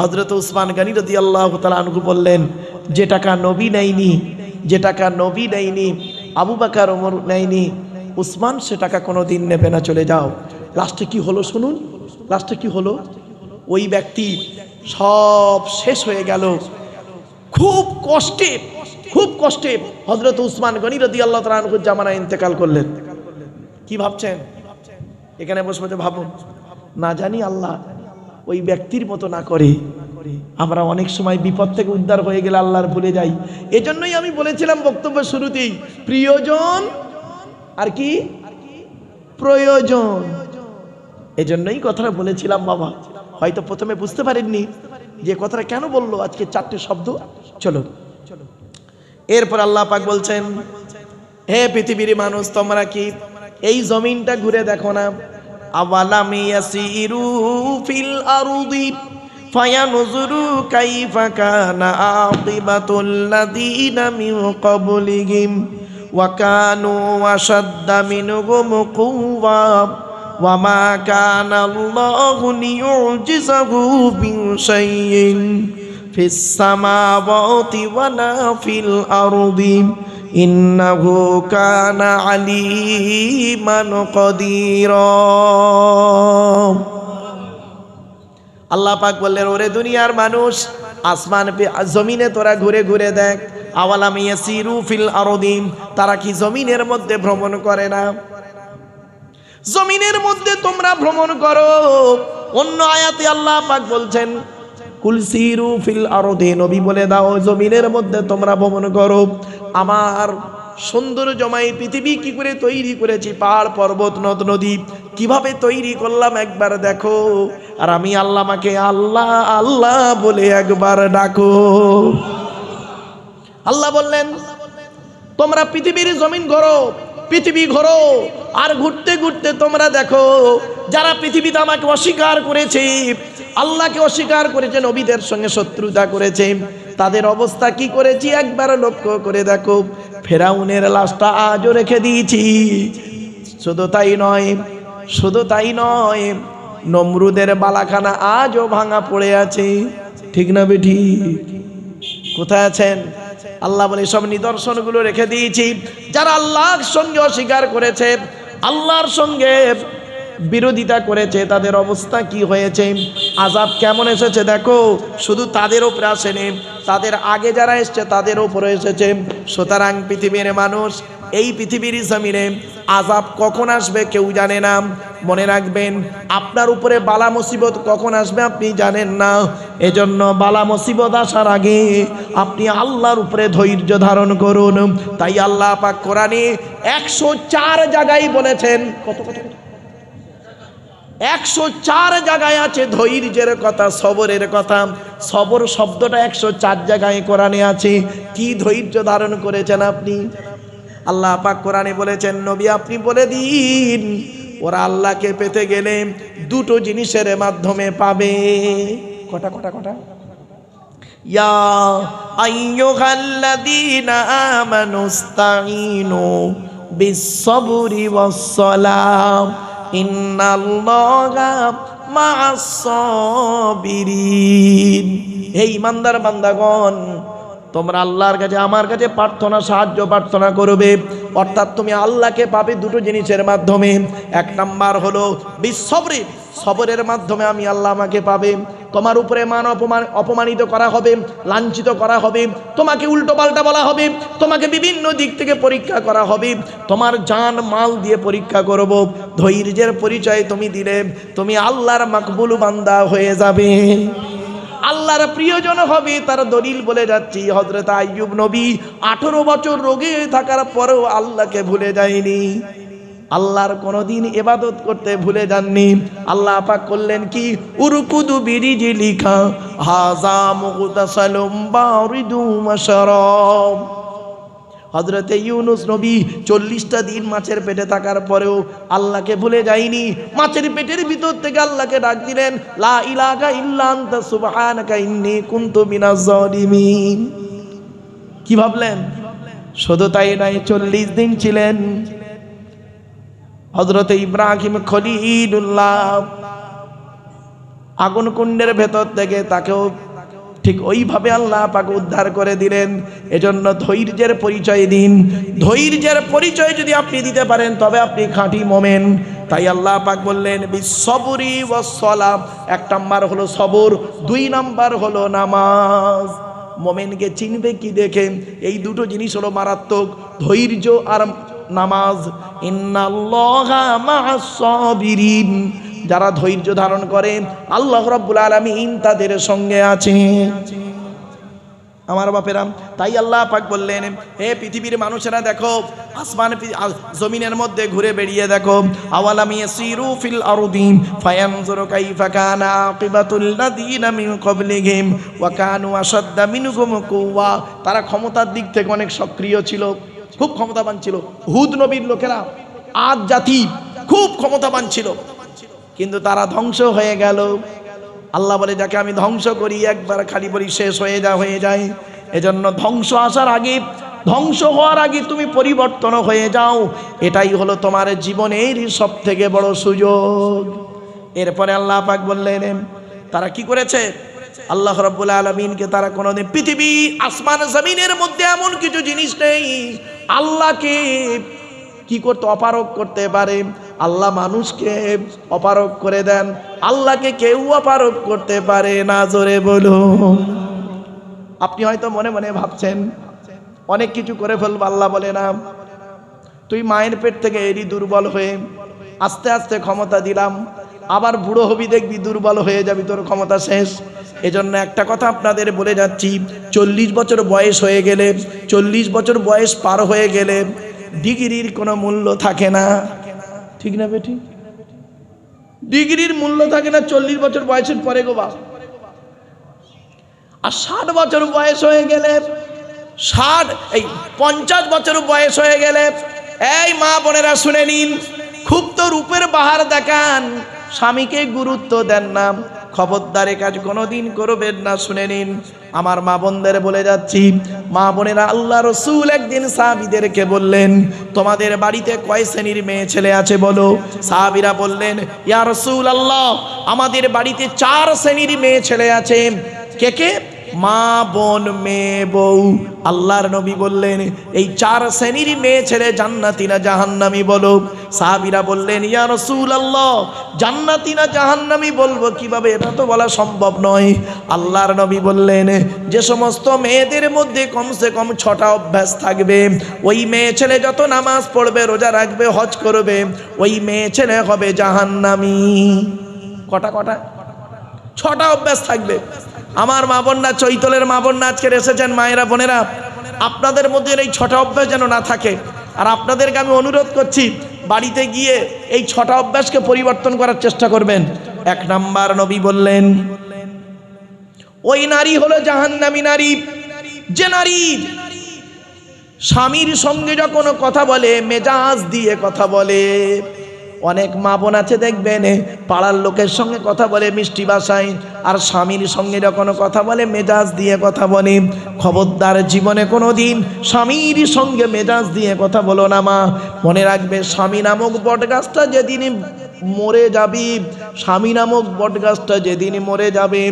হযরত উসমান গনি রাদিয়াল্লাহু তাআলা আনহু বললেন, যে টাকা নবী নেয়নি, যে টাকা নবী নেয়নি, আবু বকর ওমর নেয়নি, উসমান সে টাকা কোনোদিন নেবে না, চলে যাও। লাস্টে কি হলো শুনুন, লাস্টে কি হলো? ওই ব্যক্তি সব শেষ হয়ে গেল। খুব কষ্টে, খুব কষ্টে হযরত উসমান গনি রাদিয়াল্লাহু তাআলা আনহুর জামানায় ইন্তেকাল করলেন। কি ভাবছেন? এখানে বসে বসে ভাবুন, না জানি আল্লাহ ওই ব্যক্তির মতো না করে। আমরা অনেক সময় বিপদ থেকে উদ্ধার হয়ে গেলে আল্লাহর ভুলে যাই। এজন্যই আমি বলেছিলাম বক্তব্যের শুরুতেই, প্রিয়জন আর কি প্রয়োজন। এজন্যই কথাটা বলেছিলাম বাবা। হয়তো প্রথমে বুঝতে পারেননি যে কথাটা কেন বললো আজকে 4টে শব্দ। চলো এরপর আল্লাহ পাক বলছেন, হে পৃথিবীর মানুষ, তোমরা কি এই জমিনটা ঘুরে দেখো না? আওয়ালাম ইয়াসিরু ফিল আরদি ফায়ানজুরু কাইফা কানা আকিবাতুল লাযিনা মিন ক্বাবলিহিম ওয়া কানু আশাদ্দা মিনহুম কুওয়া ওয়া মা কানা আল্লাহু লিইউজিজাহু মিন শাইইন ফিস সামাওয়াতি ওয়া লা ফিল আরদি ইন্নাহু কানা আলিমান কদিরা। আল্লাহ পাক বললেন, ওরে দুনিয়ার মানুষ, আসমান জমিনে তোরা ঘুরে ঘুরে দেখ। আওয়ালাম ইয়াসিরু ফিল আরদি, তারা কি জমিনের মধ্যে ভ্রমণ করে না? জমিনের মধ্যে তোমরা ভ্রমণ করো। অন্য আয়াতে আল্লাহ পাক বলছেন, কুল সিরু ফিল আরদি, নবী বলে দাও জমিনের মধ্যে তোমরা ভ্রমণ করো। আমার সৌন্দর্যময় পৃথিবী কি করে তৈরি করেছি, পাহাড় পর্বত নদ নদী কিভাবে তৈরি করলাম একবার দেখো। আর আমি আল্লাহ, আমাকে আল্লাহ আল্লাহ বলে একবার ডাকো। আল্লাহ বললেন, তোমরা পৃথিবীর জমিন ঘোরো, পৃথিবী ঘোরো, আর ঘুরতে ঘুরতে তোমরা দেখো যারা পৃথিবীতে আমাকে অস্বীকার করেছে, আল্লাহকে অস্বীকার করেছে, নবীদের সঙ্গে শত্রুতা করেছে, তাদের অবস্থা কি করেছি একবার লক্ষ্য করে দেখো। ফেরাউনের লাশটা আজও রেখে দিয়েছি। শুধু তাই নয়, শুধু তাই নয়, নমরুদের বালাখানা আজও ভাঙা পড়ে আছে। ঠিক না বেঠি? কোথায় আছেন? আল্লাহ বলে সব নিদর্শনগুলো রেখে দিয়েছি। যারা আল্লাহর সঙ্গে অস্বীকার করেছে, আল্লাহর সঙ্গে বিরোধিতা করেছে, তাদের অবস্থা কি হয়েছে, আযাব কেমন এসেছে দেখো। শুধু তাদের উপরে আসেনি, তাদের আগে যারা এসছে তাদের উপরে এসেছে। সুতরাং পৃথিবীর মানুষ, এই পৃথিবীর জমিনে আযাব কখন আসবে কেউ জানে না। মনে রাখবেন, আপনার উপরে বালা মুসিবত কখন আসবে আপনি জানেন না। এজন্য বালা মুসিবত আসার আগে আপনি আল্লাহর উপরে ধৈর্য ধারণ করুন। তাই আল্লাহ পাক কোরআনে 104 জায়গায় বলেছেন, কত কত 104 জায়গায় আছে ধৈর্যের কথা, সবরের কথা। সবর শব্দটা 104 জায়গায় কোরআনে আছে। কি ধৈর্য ধারণ করেছেন আপনি? আল্লাহ পাক কোরআনে বলেছেন, নবী আপনি বলে দিন, ওরা আল্লাহকে পেতে গেলে দুটো জিনিসের মাধ্যমে পাবে। কটা কটা কটা? ইয়া আইয়ুহাল্লাযীনা আমানুস্তাঈনু বিস-সাবরি ওয়াস-সালাম ইন্নাল্লাহা মা'আস-সাবিরিন। হে ঈমানদার বান্দাগণ, তোমরা আল্লাহর কাছে, আমার কাছে প্রার্থনা, সাহায্য প্রার্থনা করবে। অর্থাৎ তুমি আল্লাহকে পাবে দুটো জিনিসের মাধ্যমে। এক নাম্বার হলো বিসবরি, সবরের মাধ্যমে আমি আল্লাহ আমাকে পাবে। তোমার উপরে মান অপমানিত করা হবে, লাঞ্ছিত করা হবে, তোমাকে উল্টো পাল্টা বলা হবে, তোমাকে বিভিন্ন দিক থেকে পরীক্ষা করা হবে, তোমার জান মাল দিয়ে পরীক্ষা করব। ধৈর্যের পরিচয় তুমি দিলে তুমি আল্লাহর মাকবুল বান্দা হয়ে যাবে, আল্লাহর প্রিয়জন হবে। তার দলিল বলে যাচ্ছি, হযরত আইয়ুব নবী 18 বছর রোগে থাকার পরেও আল্লাহকে ভুলে যায়নি, আল্লাহর কোনদিন ইবাদত করতে ভুলে যাননি। আল্লাহ পাক করলেন কি, উরকুদু বিরিজলিকা হাযা মুগতাসালুম বারিদু মাশরাব। হযরতে ইউনুস নবী 40টা দিন মাছের পেটে থাকার পরেও আল্লাহকে ভুলে যায়নি। মাছের পেটের ভিতর থেকে আল্লাহকে ডাক দিলেন, লা ইলাহা ইল্লা আনতা সুবহানাকা ইন্নী কুনতু মিনাজ জালিমিন। কি ভাবলেন? শুধু তাই নয়, 40 দিন ছিলেন হযরতে ইব্রাহিম খলিলুল্লাহ আগুন কুণ্ডের ভেতর থেকে, তাকেও ঠিক ওইভাবে আল্লাহ পাক উদ্ধার করে দিলেন। এজন্য ধৈর্যের পরিচয় দিন। ধৈর্যের পরিচয় যদি আপনি দিতে পারেন তবে আপনি খাঁটি মোমেন। তাই আল্লাহ পাক বললেন বিসবরি ওয়াসসালাম। 1 নাম্বার হলো সবর, 2 নাম্বার হলো নামাজ। মোমেনকে চিনবে কি দেখে? এই দুটো জিনিস হলো মারাত্মক, ধৈর্য আর নামাজ। ইন্নাল্লাহা মা'আস সাবিরিন। যারা ধৈর্য ধারণ করে আল্লাহ রাব্বুল আলামিন তাদের সঙ্গে আছে। আমার বাপেরা, তাই আল্লাহ পাক বললেন, হে পৃথিবীর মানুষেরা দেখো, আসমান জমিনের মধ্যে ঘুরে বেরিয়ে দেখো। আওয়ালাম ইয়াসিরু ফিল আরদি ফায়ানজুরু কাইফা কানা আকিবাতুল লাযিনা মিন ক্বাবলিহিম ওয়া কানু আশাদ্দা মিনহুম কুওয়া। তারা ক্ষমতার দিক থেকে অনেক সক্রিয় ছিল, খুব ক্ষমতাবান ছিল। হুদ নবীর লোকেরা, আদ জাতি খুব ক্ষমতাবান ছিল, কিন্তু তারা ধ্বংস হয়ে গেল। আল্লাহ বলে, যাকে আমি ধ্বংস করি একবার খালি বলি শেষ হয়ে যায়। এজন্য ধ্বংস আসার আগে, ধ্বংস হওয়ার আগে তুমি পরিবর্তন হয়ে যাও। এটাই হলো তোমার জীবনের সব থেকে বড় সুযোগ। এরপরে আল্লাহ পাক বললেন, তারা কি করেছে? আল্লাহ রাব্বুল আলামিনকে তারা কোনোদিন, পৃথিবী আসমান জমিনের মধ্যে এমন কিছু জিনিস নেই আল্লাহকে কি করতে অপারক করতে পারে। আল্লাহ মানুষকে অপারক করে দেন, আল্লাহকে কেউ অপারক করতে পারে না। জোরে বলুন। আপনি হয়তো মনে মনে ভাবছেন অনেক কিছু করে ফেলবো, আল্লাহ বলে না, তুই মায়ের পেট থেকে এরই দুর্বল হয়ে আস্তে আস্তে ক্ষমতা দিলাম, আবার বুড়ো হবি দেখবি দুর্বল হয়ে যাবি, তোর ক্ষমতা শেষ। এজন্য একটা কথা আপনাদের বলে যাচ্ছি, 40 বছর বয়স হয়ে গেলে, 40 বছর বয়স পার হয়ে গেলে ডিগ্রির কোনো মূল্য থাকে না। ঠিক না বেটি? ডিগ্রির মূল্য থাকে না 40 বছর বয়সের পরে গো বাপ। আর 60 বছর বয়স হয়ে গেলে, 50 বছর বয়স হয়ে গেলে, এই মা বোনেরা শুনে নিন, খুব তো রূপের বাহার দেখান, স্বামীকে গুরুত্ব দেন না, খবরদারে কাজ কোনোদিন করবেন না। শুনে নিন আমার মা বোনদের বলে যাচ্ছি, মা বোনেরা, আল্লাহ রসুল একদিন সাহাবীদেরকে বললেন, তোমাদের বাড়িতে কয় শ্রেণীর মেয়ে ছেলে আছে বলো? সাহাবীরা বললেন, ইয়া রাসূলুল্লাহ, আমাদের বাড়িতে 4 শ্রেণীর মেয়ে ছেলে আছে। কে কে? মা, বোন, মেয়ে, বউ। আল্লাহর নবী বললেন, এই 4 শ্রেণীর মেয়ে ছেলে জান্নাতি না জাহান্নামী বলো? সাহাবীরা বললেন, ইয়া রাসূলুল্লাহ, জান্নাতি না জাহান্নামী বলবো কিভাবে? এটা তো বলা সম্ভব নয়। আল্লাহর নবী বললেন, যে সমস্ত মেয়েদের মধ্যে কমসে কম 6টা অভ্যাস থাকবে, ওই মেয়ে ছেলে যত নামাজ পড়বে, রোজা রাখবে, হজ করবে, ওই মেয়ে ছেলে হবে জাহান্নামী। কটা? 6টা অভ্যাস থাকবে। আমার মা বোনরা, চৈতলের মা বোনরা আজকের এসেছেন, মায়েরা বোনেরা, আপনাদের মধ্যে এই 6টা অভ্যাস যেন না থাকে। আর আপনাদেরকে আমি অনুরোধ করছি, বাড়িতে গিয়ে এই 6টা অভ্যাসকে পরিবর্তন করার চেষ্টা করবেন। 1 নাম্বার, নবী বললেন, ওই নারী হলো জাহান্নামী নারী, যে নারী স্বামীর সঙ্গে যখন কথা বলে মেজাজ দিয়ে কথা বলে। অনেক মা বোন আছে দেখবেন, পাড়ার লোকের সঙ্গে কথা বলে মিষ্টি ভাষায়, আর স্বামীর সঙ্গে যখন কথা বলে মেজাজ দিয়ে কথা বলে। খবরদার, জীবনে কোনো দিন স্বামীর সঙ্গে মেজাজ দিয়ে কথা বলো না মা। মনে রাখবে, স্বামী নামক বটগাছটা যেদিন মরে যাবি, স্বামী নামক বটগাছটা যেদিন মরে যাবে,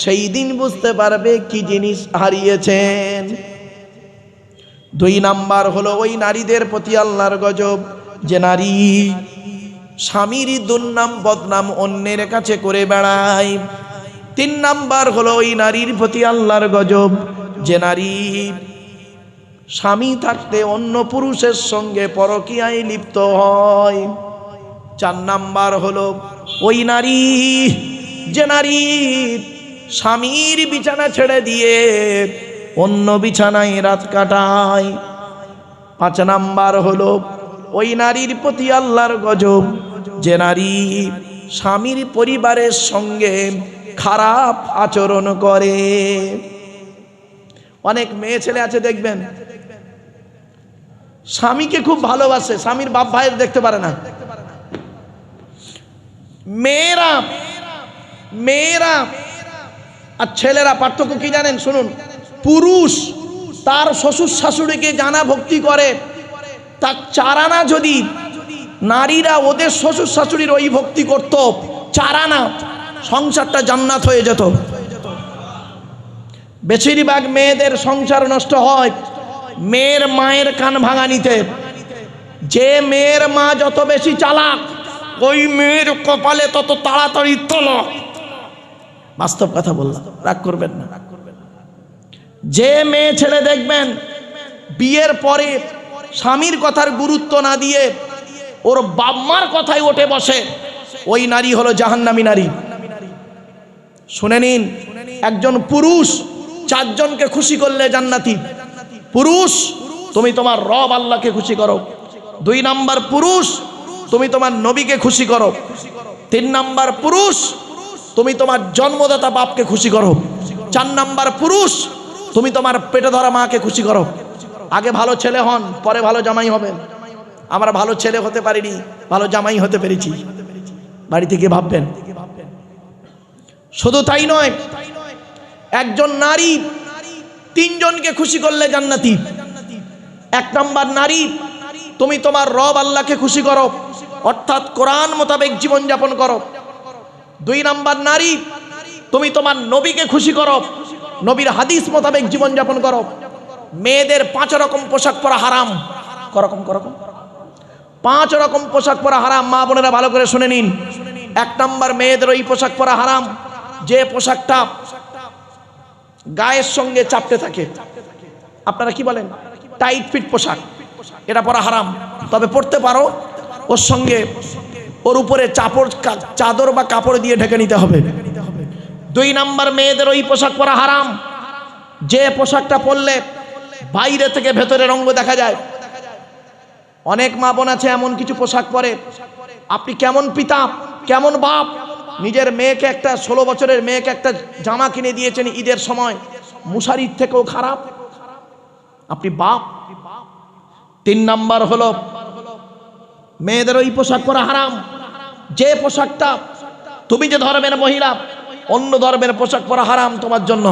সেই দিন বুঝতে পারবে কি জিনিস হারিয়েছেন। 2 নাম্বার হলো ওই নারীদের প্রতি আল্লাহর গজব, যে নারী স্বামীর দুর্নাম বদনাম অন্যের কাছে করে বেড়ায়। 3 নাম্বার হলো ওই নারীর প্রতি আল্লাহর গজব, যে নারী স্বামী থাকতে অন্য পুরুষের সঙ্গে পরকীয়ায় লিপ্ত হয়। 4 নাম্বার হলো ওই নারী, যে নারী স্বামীর বিছানা ছেড়ে দিয়ে অন্য বিছানায় রাত কাটায়। 5 নাম্বার হলো ওই নারীর প্রতি আল্লাহর গজব, যে নারী স্বামীর পরিবারের সঙ্গে খারাপ আচরণ করে। অনেক মেয়ে ছেলে আছে দেখবেন, স্বামীকে খুব ভালোবাসে, স্বামীর বাপ ভাইয়ের দেখতে পারে না। মেয়েরা মেয়েরা আর ছেলেরা পার্থক্য কি জানেন? শুনুন, পুরুষ তার শ্বশুর শাশুড়িকে জানা ভক্তি করে, তার চারানা যদি নারীরা ওদের শ্বশুর শাশুড়ির ওই ভক্তি করত, চারানা সংসারটা জান্নাত হয়ে যেত। বেশিরভাগ মেয়েদের সংসার নষ্ট হয় মেয়ের মায়ের কান ভাঙানিতে। যে মেয়ের মা যত বেশি চালাক, ওই মেয়ের কপালে তত তাড়াতাড়ি তলক। বাস্তব কথা বললাম, রাগ করবেন না। যে মেয়ে ছেলে দেখবেন বিয়ের পরে স্বামীর কথার গুরুত্ব না দিয়ে ওর বাপ-মার কথায় উঠে বসে, ওই নারী হলো জাহান্নামী নারী। শুনে নিন, একজন পুরুষ চারজনকে খুশি করলে জান্নাতি। পুরুষ, তুমি তোমার রব আল্লাহকে খুশি করো। 2 নাম্বার পুরুষ, তুমি তোমার নবীকে খুশি করো। 3 নাম্বার পুরুষ, তুমি তোমার জন্মদাতা বাপকে খুশি করো। 4 নাম্বার পুরুষ, তুমি তোমার পেটে ধরা মাকে খুশি করো। আগে ভালো ছেলে হন, পরে ভালো জামাই হবেন। আমরা ভালো ছেলে হতে পারিনি, ভালো জামাই হতে পেরেছি। বাড়ি থেকে ভাববেন। শুধু তাই নয়, একজন নারী 3 জনকে খুশি করলে জান্নাতি। 1 নাম্বার নারী, তুমি তোমার রব আল্লাহকে খুশি করো, অর্থাৎ কোরআন মোতাবেক জীবন যাপন করো। 2 নাম্বার নারী, তুমি তোমার নবীকে খুশি করো, নবীর হাদিস মোতাবেক জীবন যাপন করো। মেয়েদের 5 রকম পোশাক পরা হারাম। করকম 5 রকম পোশাক পরা হারাম। মা বোনেরা ভালো করে শুনে নিন। 1 নাম্বার, মেয়েদের ওই পোশাক পরা হারাম যে পোশাকটা গায়ের সঙ্গে চাপতে থাকে। আপনারা কি বলেন? টাইট ফিট পোশাক, এটা পরা হারাম। তবে পরতে পারো, ওর সঙ্গে ওর উপরে চাদর বা কাপড় দিয়ে ঢেকে নিতে হবে। 2 নাম্বার, মেয়েদের ওই পোশাক পরা হারাম যে পোশাকটা পরলে বাইরে থেকে ভেতরের অঙ্গ দেখা যায়। অনেক মা বোন আছে এমন কিছু পোশাক পরে, আপনি কেমন পিতা, কেমন বাপ, নিজের মেয়েকে, একটা 16 বছরের মেয়েকে একটা জামা কিনে দিয়েছেন ঈদের সময়, মুশারির থেকেও খারাপ আপনি বাপ। 3 নাম্বার হলো মেয়েদের ওই পোশাক পরা হারাম যে পোশাকটা, তুমি যে ধর্মের মহিলা, অন্য ধর্মের পোশাক পরা হারাম তোমার জন্য।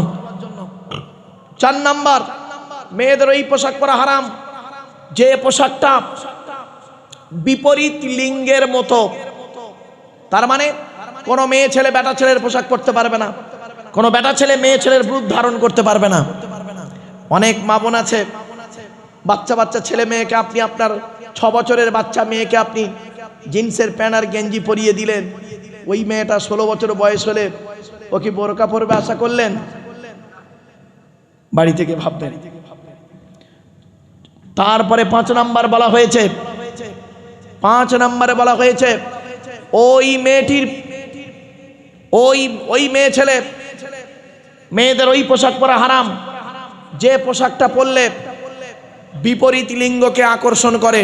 4 নাম্বার, মেয়েদের ওই পোশাক পরা হারাম যে পোশাকটা বিপরীত লিঙ্গের মতো। তার মানে কোনো মেয়ে ছেলে বেটা ছেলের পোশাক পরতে পারবে না, কোনো বেটা ছেলে মেয়ে ছেলের রূপ ধারণ করতে পারবে না। অনেক মা বোন আছে, বাচ্চা ছেলে মেয়েকে আপনি, আপনার 6 বছরের বাচ্চা মেয়েকে আপনি জিন্সের প্যান্ট আর গেঞ্জি পরিয়ে দিলেন, ওই মেয়েটা 16 বছর বয়স হলে ও কি বোরকা পরবে আশা করলেন? বাড়ি থেকে ভাববেন। তারপরে 5 নাম্বার বলা হয়েছে, 5 নম্বরে বলা হয়েছে ওই মেয়েটির ওই মেয়ে ছেলে, মেয়েদের ওই পোশাক পরা হারাম যে পোশাকটা পরলে বিপরীত লিঙ্গকে আকর্ষণ করে।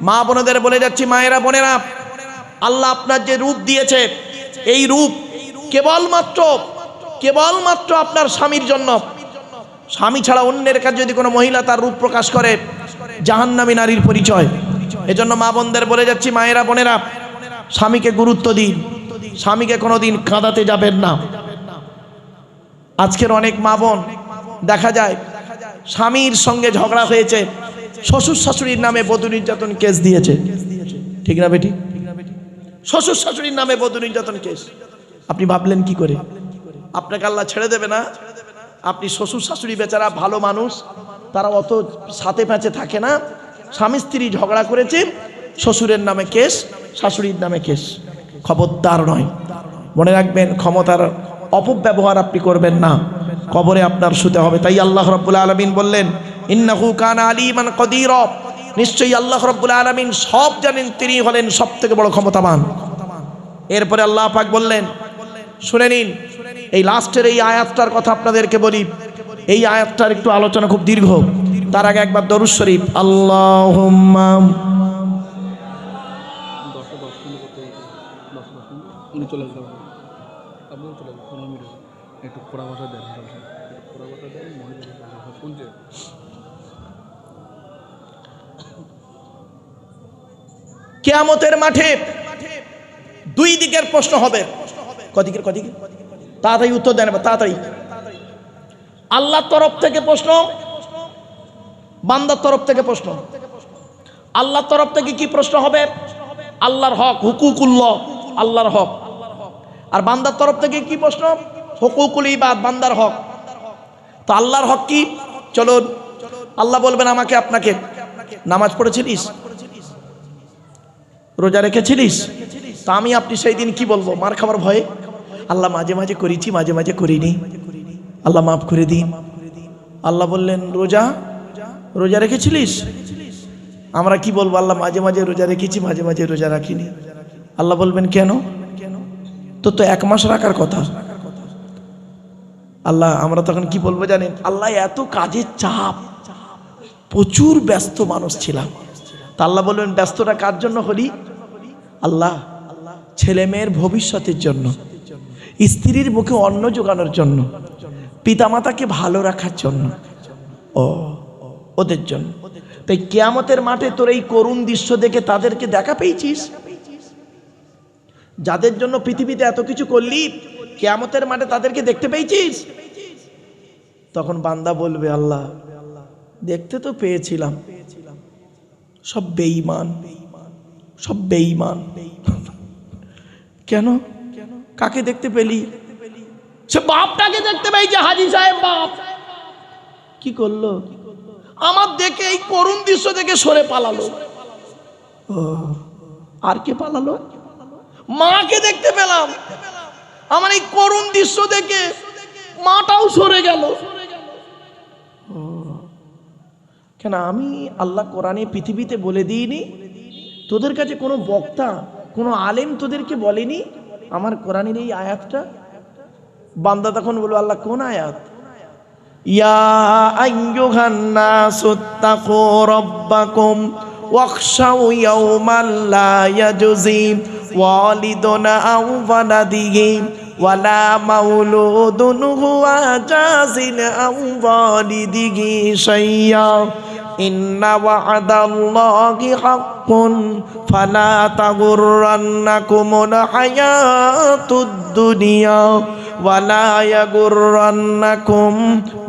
মা বোনদের বলে যাচ্ছি, মায়েরা বোনেরা, আল্লাহ আপনার যে রূপ দিয়েছে, এই রূপ কেবলমাত্র আপনার স্বামীর জন্য। স্বামী ছাড়া অন্যের কাছে যদি কোনো মহিলা তার রূপ প্রকাশ করে, জাহান্নামী নারীর পরিচয়। এজন্য মা বোনদের বলে যাচ্ছি, মায়েরা বোনেরা, স্বামীকে গুরুত্ব দিন, স্বামীকে কোনোদিন কাঁদাতে যাবেন না। আজকের অনেক মা বোন দেখা যায় স্বামীর সঙ্গে ঝগড়া হয়েছে, শ্বশুর শাশুড়ির নামে বধূ নির্যাতন কেস দিয়েছে। ঠিক না বেটি? শ্বশুর শাশুড়ির নামে বধূ নির্যাতন কেস। আপনি ভাবলেন কি করে আপনাকে আল্লাহ ছেড়ে দেবে না? আপনি শ্বশুর শাশুড়ি বেচারা ভালো মানুষ, তারা অত সাথে প্যাঁচে থাকে না। স্বামী স্ত্রী ঝগড়া করেছে, শ্বশুরের নামে কেস, শাশুড়ির নামে কেস। খবরদার নয়, মনে রাখবেন, ক্ষমতার অপব্যবহার আপনি করবেন না, কবরে আপনার শুতে হবে। তাই আল্লাহ রাব্বুল আলামিন বললেন, ইন্নাহু কানা আলিমান কদিরা, নিশ্চয়ই আল্লাহ রাব্বুল আলামিন সব জানেন, তিনি হলেন সবথেকে বড় ক্ষমতাবান। এরপরে আল্লাহ পাক বললেন, শুনে নিন, এই লাস্টের এই আয়াতটার কথা আপনাদেরকে বলি। এই আয়াতটার একটু আলোচনা খুব দীর্ঘ, তার আগে একবার দরুদ শরীফ। আল্লাহুম্মা কিয়ামতের মাঠে দুই দিকের প্রশ্ন হবে। কদিকের? তাড়াতাড়ি উত্তর দেন, তাড়াতাড়ি। আল্লাহর তরফ থেকে প্রশ্ন, বান্দার তরফ থেকে প্রশ্ন। আল্লাহর তরফ থেকে কি প্রশ্ন হবে? আল্লাহর হক, হুকুকুল্লাহ, আল্লাহর হক। আর বান্দার তরফ থেকে কি প্রশ্ন? হুকুকুল ইবাদ, বান্দার হক। তো আল্লাহর হক কি? চলুন, আল্লাহ বলবেন আমাকে আপনাকে, নামাজ পড়েছিলিস, রোজা রেখেছিলিস? তা আমি আপনি সেই দিন কি বলবো? মার খাবার ভয়ে, আল্লাহ মাঝে মাঝে করেছি, মাঝে মাঝে করিনি, আল্লাহ মাফ করে দিন। আল্লাহ বললেন রোজা রেখেছিলিস? আমরা কি বলবো? আল্লাহ মাঝে মাঝে রোজা রেখেছি, মাঝে মাঝে রোজা রাখিনি। আল্লাহ বলবেন কেন? তো 1 মাস রাখার কথা। আল্লাহ, আমরা তখন কি বলবো জানেন? আল্লাহ এত কাজের চাপ, প্রচুর ব্যস্ত মানুষ ছিলাম। তা আল্লাহ বলবেন ব্যস্তটা কার জন্য হলি? আল্লাহ ছেলে মেয়ের ভবিষ্যতের জন্য, স্ত্রীর মুখে অন্ন জোগানোর জন্য, পিতামাতাকে ভালো রাখার জন্য, ওদের জন্য। তাই কিয়ামতের মাঠে তোর এই করুণ দৃশ্য দেখে তাদেরকে দেখা পেয়েছিস, যাদের জন্য পৃথিবীতে এত কিছু করলি, কিয়ামতের মাঠে তাদেরকে দেখতে পেয়েছিস? তখন বান্দা বলবে আল্লাহ দেখতে তো পেয়েছিলাম, সব বেঈমান, সব বেঈমান। কেন? কাকে দেখতে পেলি? সে বাপটাকে দেখতে পেয়েছে। হাজী সাহেব বাপ কি করলো? আমার দেখে এই করুণ দৃশ্য দেখে সরে পালালো। আর কে পালালো? মাকে দেখতে পেলাম, আমার এই করুণ দৃশ্য দেখে মাটাও সরে গেল। কেন? আমি আল্লাহ কোরআনে পৃথিবীতে বলে দিইনি? তোদের কাছে কোনো বক্তা, কোনো আলেম তোদেরকে বলেনি আমার কোরআনের এই আয়াতটা? বান্দা তখন বলল আল্লাহ কোন আয়াত? ইয়া আইয়ুহান নাসুত্তাকু রাব্বাকুম ওয়াখশাউ ইয়াওমান লা ইয়াজজি ওয়ালিদুন আও ওয়ালাদিহি ওয়ালা মাউলুদুন হুয়া জাযিন আও ওয়ালিদিহি শাইয়্যা ইন্না ওয়া'দাল্লাহি হাক্কুন ফালা তাগুররান্নাকুমুল হায়াতুদ দুনিয়া ওয়ালা ইয়াগুররান্নাকুম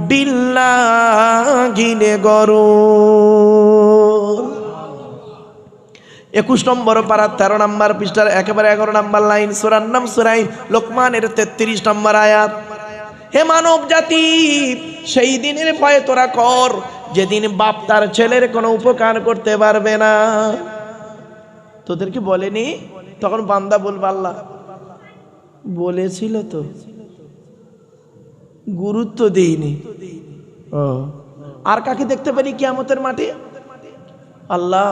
বিল্লাহিল গরুর। 21 নম্বর পারা 13 নম্বর পৃষ্ঠার একেবারে 11 নম্বর লাইন, সূরার নাম সূরা লোকমানের 33 নম্বর আয়াত। হে মানব জাতি, সেই দিনের ভয় তোরা কর যেদিন বাপ তার ছেলের কোনো উপকার করতে পারবে না। তোদেরকে বলেনি? তখন বান্দা বলবে আল্লাহ বলেছিল তো, গুরুত্ব দেইনি। আর কাকে দেখতে পারি কিয়ামতের মাঠে? আল্লাহ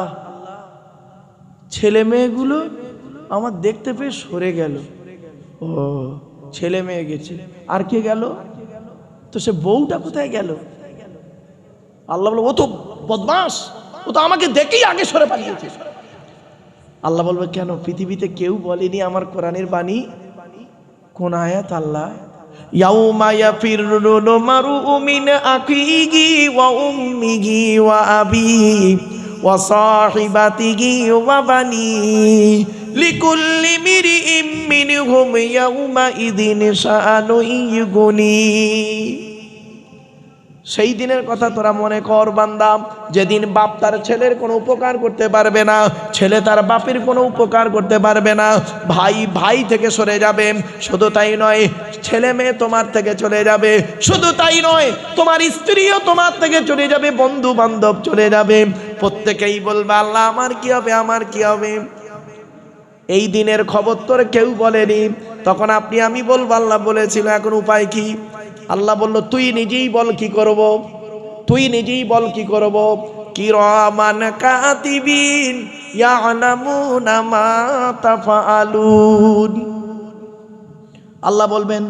ছেলে মেয়েগুলো আমার দেখতে পেয়ে সরে গেল। ছেলে মেয়ে গেছে, আর কে গেল? তো সে বউটা কোথায় গেল? আল্লাহ বলবে ও তো বদমাস, ও তো আমাকে দেখেই আগে সরে পালিয়েছে। আল্লাহ বলবে কেন? পৃথিবীতে কেউ বলেনি আমার কোরআনের বাণী? কোন আয়াত? আল্লাহ ইয়াউমা ইয়াফিরুল মারউ মিন আখিহি ওয়া উম্মিহি ওয়া আবিহি ওয়া সাহিবাতিহি ওয়া বানি লিকুল্লি মিরইম মিনহুম ইয়াউমা ইযিন শাআনু ইয়ুগনি। সেই দিনের কথা তোরা মনে কর বান্দা, যেদিন বাপ তার ছেলের কোনো উপকার করতে পারবে না, ছেলে তার বাপের কোনো উপকার করতে পারবে না, ভাই ভাই থেকে সরে যাবে। শুধু তাই নয়, ছেলে মেয়ে তোমার থেকে চলে যাবে। শুধু তাই নয়, তোমার স্ত্রীও তোমার থেকে চলে যাবে, বন্ধু বান্ধব চলে যাবে। প্রত্যেকেই বলবে আল্লাহ আমার কি হবে, আমার কি হবে? এই দিনের খবর তোর কেউ বলেনি। তখন আপনি আমি বলবো আল্লাহ বলেছিল, এখন উপায় কি? আল্লাহ বলল তুই নিজেই বল কি করব, তুই নিজেই বল কি করব। কিরামান কাতিবিন ইয়ালামুনা মা তাফআলুন। আল্লাহ বলবেন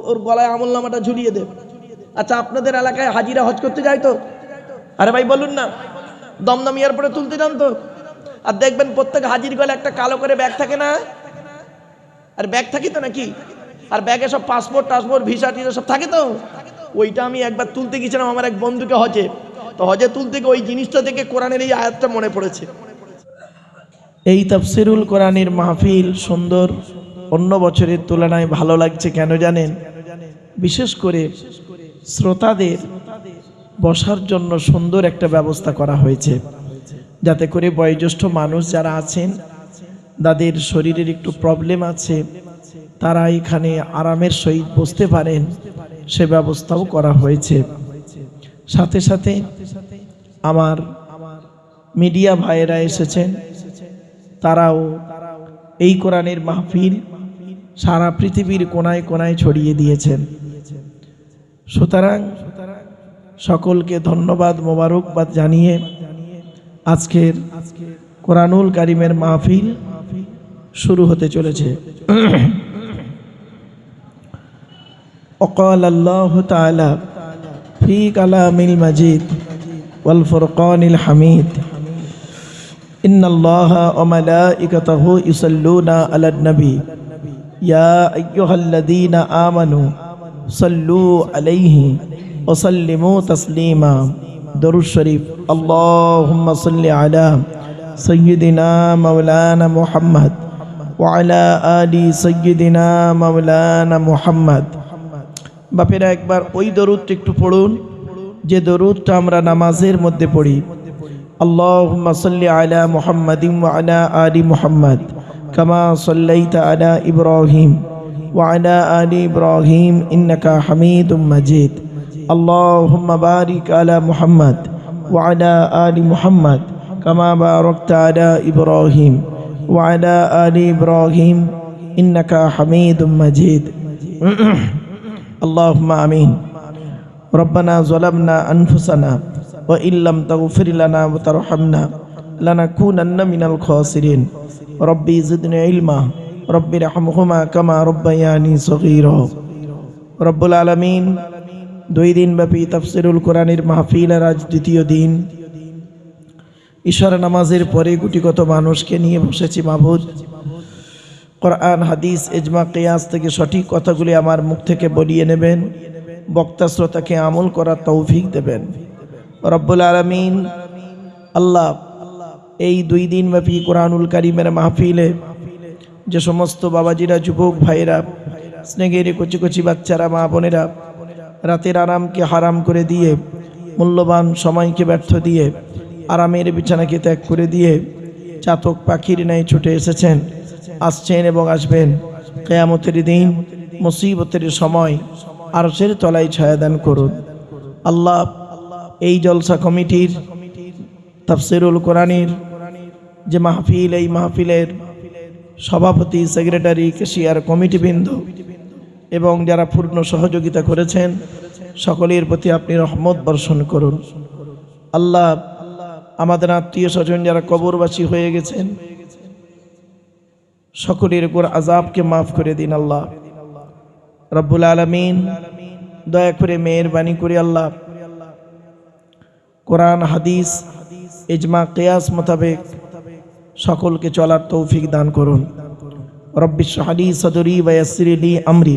ওর গলায় আমলনামাটা ঝুলিয়ে দে। আচ্ছা আপনাদের এলাকায় হাজিরা হজ করতে যায় তো? আরে ভাই বলুন না, দমদম এয়ারপোর্টে তুলতে যান তো? আর দেখবেন প্রত্যেক হাজির গলায় একটা কালো করে ব্যাগ থাকে না? আর ব্যাগ থাকে তো নাকি? আর ব্যাগে সব পাসপোর্ট টাসপোর্ট ভিসা টিসা সব থাকে তো? ওইটা আমি একবার তুলতে গেছিলাম আমার এক বন্ধুকে হজে। তো হজে তুল থেকে ওই জিনিসটা থেকে কোরআনের এই আয়াতটা মনে পড়েছে। এই তাফসিরুল কোরআনের মাহফিল সুন্দর, অন্য বছরের তুলনায় ভালো লাগছে। কেন জানেন? বিশেষ করে শ্রোতাদের বসার জন্য সুন্দর একটা ব্যবস্থা করা হয়েছে, যাতে করে বয়োজ্যেষ্ঠ মানুষ যারা আছেন, যাদের শরীরের একটু প্রবলেম আছে, তারা এখানে আরামের সহিত বসতে পারেন, সে ব্যবস্থাও করা হয়েছে। সাথে সাথে আমার মিডিয়া ভাইয়েরা এসেছেন, তারাও এই কোরআনের মাহফিল সারা পৃথিবীর কোনায় কোনায় ছড়িয়ে দিয়েছেন। সুতরাং সকলকে ধন্যবাদ, মোবারকবাদ জানিয়ে আজকের কোরআনুল কারিমের মাহফিল শুরু হতে চলেছে। وقال الله تعالى في كلام المجيد والفرقان الحميد إن الله وملائكته يصلون على النبي يا أيها الذين آمنوا صلوا عليه وسلموا تسليما درود شريف اللهم صل على سيدنا مولانا محمد وعلى آل سيدنا مولانا محمد। বাপেরা একবার ওই দরুদটা একটু পড়ুন, যে দরুদটা আমরা নামাজের মধ্যে পড়ি। আল্লাহুম্মা সাল্লি আলা মুহাম্মাদিন ওয়া আলা আলি মুহাম্মাদ কামা সাল্লাইতা আলা ইব্রাহিম ওয়া আলা আলি ইব্রাহিম ইন্নাকা হামিদুম মাজিদ। আল্লাহুম্মা বারিক আলা মুহাম্মাদ ওয়া আলা আলি মুহাম্মাদ কামা বারাকতা আলা ইব্রাহিম ওয়া আলা আলি ইব্রাহিম ইন্নাকা হামিদুম মাজিদ। اللهم آمين। ربنا ظلمنا أنفسنا وإن لم تغفر لنا وترحمنا لنكونن من الخاسرين ربي زدني علما ربي ارحمهما كما ربياني صغيرا। রব্বুল আলামিন, 2 দিন ব্যাপী তাফসিরুল কোরআনের মাহফিলের আজ দ্বিতীয় দিন। ইশারা নামাজের পরে গুটিগত মানুষকে নিয়ে বসেছি। মাবুদ, কোরআন, হাদিস, ইজমা, কিয়াস থেকে সঠিক কথাগুলি আমার মুখ থেকে বলিয়ে নেবেন, বক্তা শ্রোতাকে আমল করার তৌফিক দেবেন। রব্বুল আলামিন আল্লাহ, এই 2 দিন ব্যাপী কোরআনুল কারিমের মাহফিলে যে সমস্ত বাবাজিরা, যুবক ভাইয়েরা, স্নেহের কচি কচি বাচ্চারা, মা বোনেরা রাতের আরামকে হারাম করে দিয়ে, মূল্যবান সময়কে ব্যর্থ দিয়ে, আরামের বিছানাকে ত্যাগ করে দিয়ে চাতক পাখির ন্যায় ছুটে এসেছেন, আসছেন এবং আসবেন, কিয়ামতের দিন, মুসিবতের সময় আরশের তলায় ছায়াদান করুন। আল্লাহ, এই জলসা কমিটির তাফসিরুল কোরআনের যে মাহফিল, এই মাহফিলের সভাপতি, সেক্রেটারি, কেশিয়ার, কমিটিবৃন্দ এবং যারা পূর্ণ সহযোগিতা করেছেন, সকলের প্রতি আপনি রহমত বর্ষণ করুন। আল্লাহ, আমাদের আত্মীয় স্বজন যারা কবরবাসী হয়ে গেছেন, সকলের উপর আযাবকে মাফ করে দিন। আল্লাহ রব্বুল আলামিন, দয়া করে মেহেরবানি করে আল্লাহ কোরআন, হাদিস, ইজমা, কিয়াস মোতাবেক সকলকে চলার তৌফিক দান করুন। রব্বি ইশরাহ লি সাদরি ওয়া ইয়াসসির লি আমরি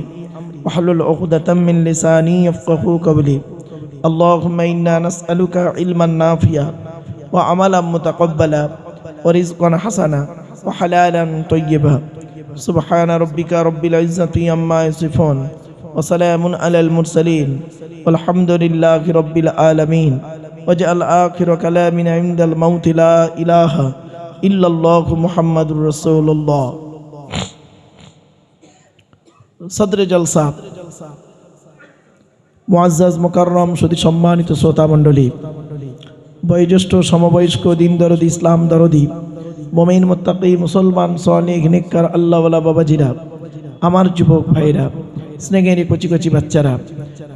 ওয়াহলুল উকদাতাম মিন লিসানি ইয়াফকাহু কওলি। আল্লাহুম্মা ইন্না নাসআলুকা ইলমান নাফিয়া ওয়া আমালান মুতাকাব্বালা ওয়া রিজকান হাসানা ওয়া হালালান তাইয়্যিবা। সুবহানা রাব্বিকা রাব্বিল ইজ্জাতি আম্মা ইয়াসিফুন ওয়া সালামুন আলাল মুরসালিন ওয়ালহামদুলিল্লাহি রাব্বিল আলামিন। ওয়াজআল আখিরা কালামিনা ইনদাল মাউতি লা ইলাহা ইল্লাল্লাহু মুহাম্মাদুর রাসূলুল্লাহ। সদরে জলসা, মুআজ্জাজ মুকাররম সুধী সম্মানিত শ্রোতা মণ্ডলী, বয়োজ্যেষ্ঠ, সমবয়স্ক, দিন দরদি, ইসলাম দরদি, মুমিন, মুত্তাকি, মুসলমান, সালেহ, নেককার আল্লাহওয়ালা বাবাজিরা, আমার যুবক ভাইরা, স্নেহের কচি কচি বাচ্চারা,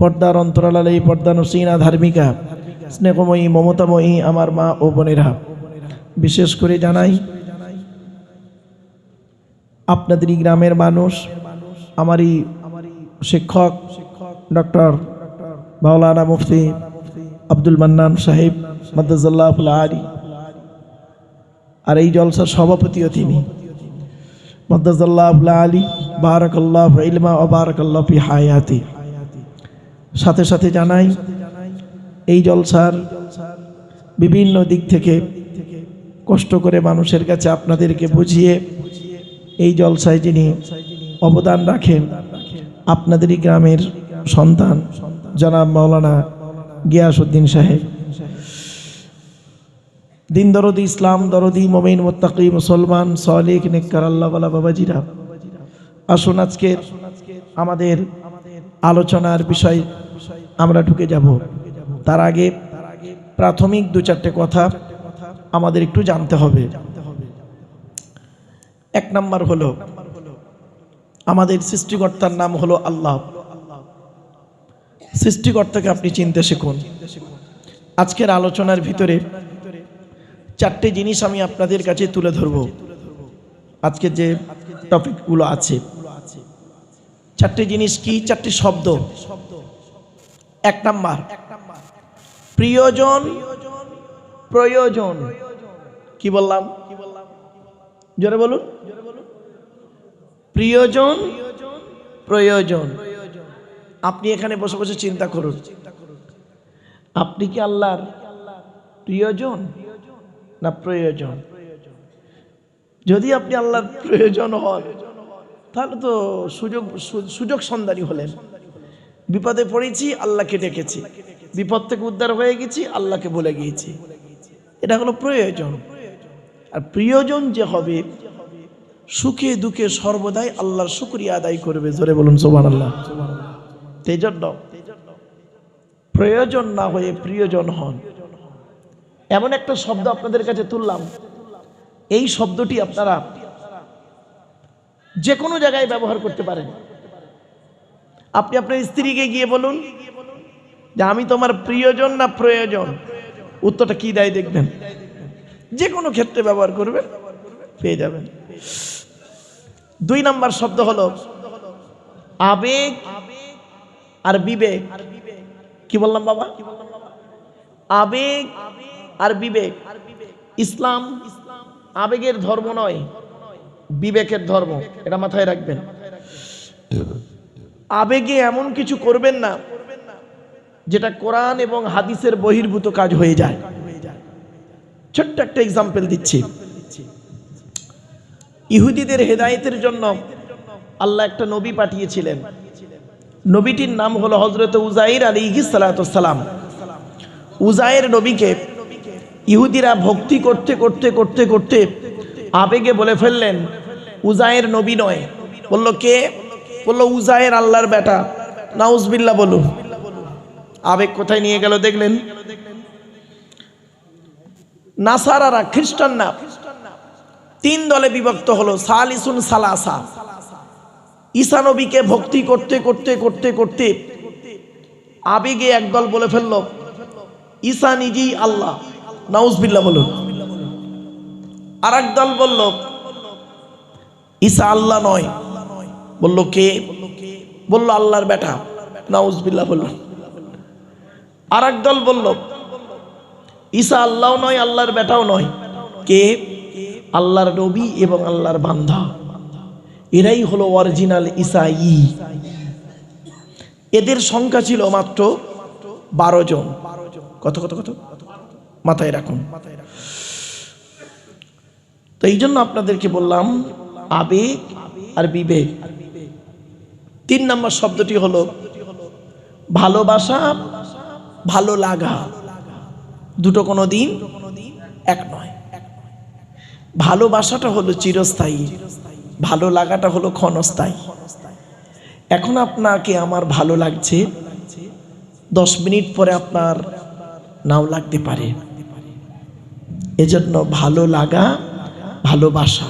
পর্দার অন্তরালালে পর্দা নসীনা ধার্মিকা, স্নেহময়ী, মমতাময়ী আমার মা ও বোনেরা, বিশেষ করে জানাই আপনাদের গ্রামের মানুষ, আমারই শিক্ষক ডক্টর মাওলানা মুফতি আব্দুল মান্নান সাহেব মাদ্দাজাল্লাহুল আলী, আর এই জলসার সভাপতিও তিনি, মাদ্দাজাল্লাহুল আলী, বারাকাল্লাহু ইলমা ওয়া বারাকাল্লাহু ফি হায়াতি। সাথে সাথে জানাই এই জলসার বিভিন্ন দিক থেকে কষ্ট করে মানুষের কাছে আপনাদেরকে বুঝিয়ে এই জলসায় যিনি অবদান রাখেন, আপনাদেরই গ্রামের সন্তান জনাব মাওলানা গিয়াসউদ্দিন সাহেব। দিন দরদি, ইসলাম দরদি, মুমিন মুত্তাকি মুসলমান সালেক নেককার আল্লাহওয়ালা বাবাজিরা, আসুন আজকের আমাদের আলোচনার বিষয় আমরা ঢুকে যাব। তার আগে প্রাথমিক দু চারটে কথা আমাদের একটু জানতে হবে। এক নাম্বার হলো, আমাদের সৃষ্টিকর্তার নাম হলো আল্লাহ। সৃষ্টিকর্তাকে আপনি চিনতে শিখুন। আজকের আলোচনার ভিতরে চারটে জিনিস আমি আপনাদের কাছে তুলে ধরব। আজকে যে টপিকগুলো আছে, চারটে জিনিস কি? চারটি শব্দ। এক নাম্বার প্রিয়জন, প্রয়োজন। কি বললাম? জোরে বলুন। প্রিয়জন, প্রয়োজন। আপনি এখানে বসে বসে চিন্তা করুন, আপনি কি আল্লাহর প্রিয়জন না প্রয়োজন? যদি আপনি আল্লাহর প্রয়োজন হন, তাহলে তো সুযোগ সন্ধানী হলেন। বিপদে পড়েছি, আল্লাহকে ডেকেছি, বিপদ থেকে উদ্ধার হয়ে গেছি, আল্লাহকে বলে গিয়েছি, এটা হলো প্রয়োজন। আর প্রিয়জন যে হবে, সুখে দুঃখে সর্বদাই আল্লাহর শুকরিয়া আদায় করবে। জোরে বলুন সুবহানাল্লাহ। সেই জন্য প্রয়োজন না হয়ে প্রিয়জন হন। এমন একটা শব্দ আপনাদের কাছে তুললাম, এই শব্দটি আপনারা যে কোনো জায়গায় ব্যবহার করতে পারেন। আপনি আপনার স্ত্রীকে গিয়ে বলুন যে আমি তোমার প্রিয়জন না প্রয়োজন, উত্তরটা কি দেয় দেখবেন। যে কোনো ক্ষেত্রে ব্যবহার করবেন, পেয়ে যাবেন। দুই নাম্বার শব্দ হলো আবেগ আর বিবেক। কি বললাম বাবা? আবেগ আর বিবেক। ইসলাম আবেগের ধর্ম নয়, বিবেকের ধর্ম, এটা মাথায় রাখবেন। আবেগে এমন কিছু করবেন না যেটা কোরআন এবং হাদিসের বহির্ভূত কাজ হয়ে যায়। ছোট্ট একটা এক্সাম্পল দিচ্ছি। ইহুদিদের হেদায়েতের জন্য আল্লাহ একটা নবী পাঠিয়েছিলেন। নবীটির নাম হলো হযরত উযাইর আলাইহিস সালাতু সালাম। উযাইর নবীকে ইহুদিরা ভক্তি করতে করতে করতে করতে আবেগে বলে ফেললেন উযাইর নবী নয়। বলল কে? বলল উযাইর আল্লাহর বেটা। নাউজুবিল্লাহ বলুন। আবেগ কোথায় নিয়ে গেল দেখলেন? নাসারারা, খ্রিস্টানরা তিন দলে বিভক্ত হলো, সালিসুন সালাসা। ঈসা নবীকে ভক্তি করতে করতে করতে করতে আবেগে একদল বলে ফেলল ঈসা নিজেই আল্লাহ। নাউজুবিল্লাহ বলুন। আর এক দল বলল ঈসা আল্লাহ নয়। বলল কে? বলল আল্লাহর বেটা। নাউজুবিল্লাহ বলুন। আর এক দল বলল ঈসা আল্লাহও নয়, আল্লাহর বেটাও নয়। কে? আল্লাহর নবী এবং আল্লাহর বান্দা। এরাই হলো অরিজিনাল ঈসাঈ। এদের সংখ্যা ছিল মাত্র 12 জন। কত কত কত মাথায় রাখুন। তো এই জন্য আপনাদেরকে বললাম আবেগ আর বিবেক। 3 নম্বর শব্দটি হলো ভালোবাসা, ভালো লাগা। দুটো কোনো দিন এক নয়। ভালোবাসাটা হলো চিরস্থায়ী, ভালো লাগাটা হলো ক্ষণস্থায়ী। এখন আপনাকে আমার ভালো লাগছে, 10 মিনিট পরে আপনার নাও লাগতে পারে। এজন্য ভালো লাগা, ভালোবাসা,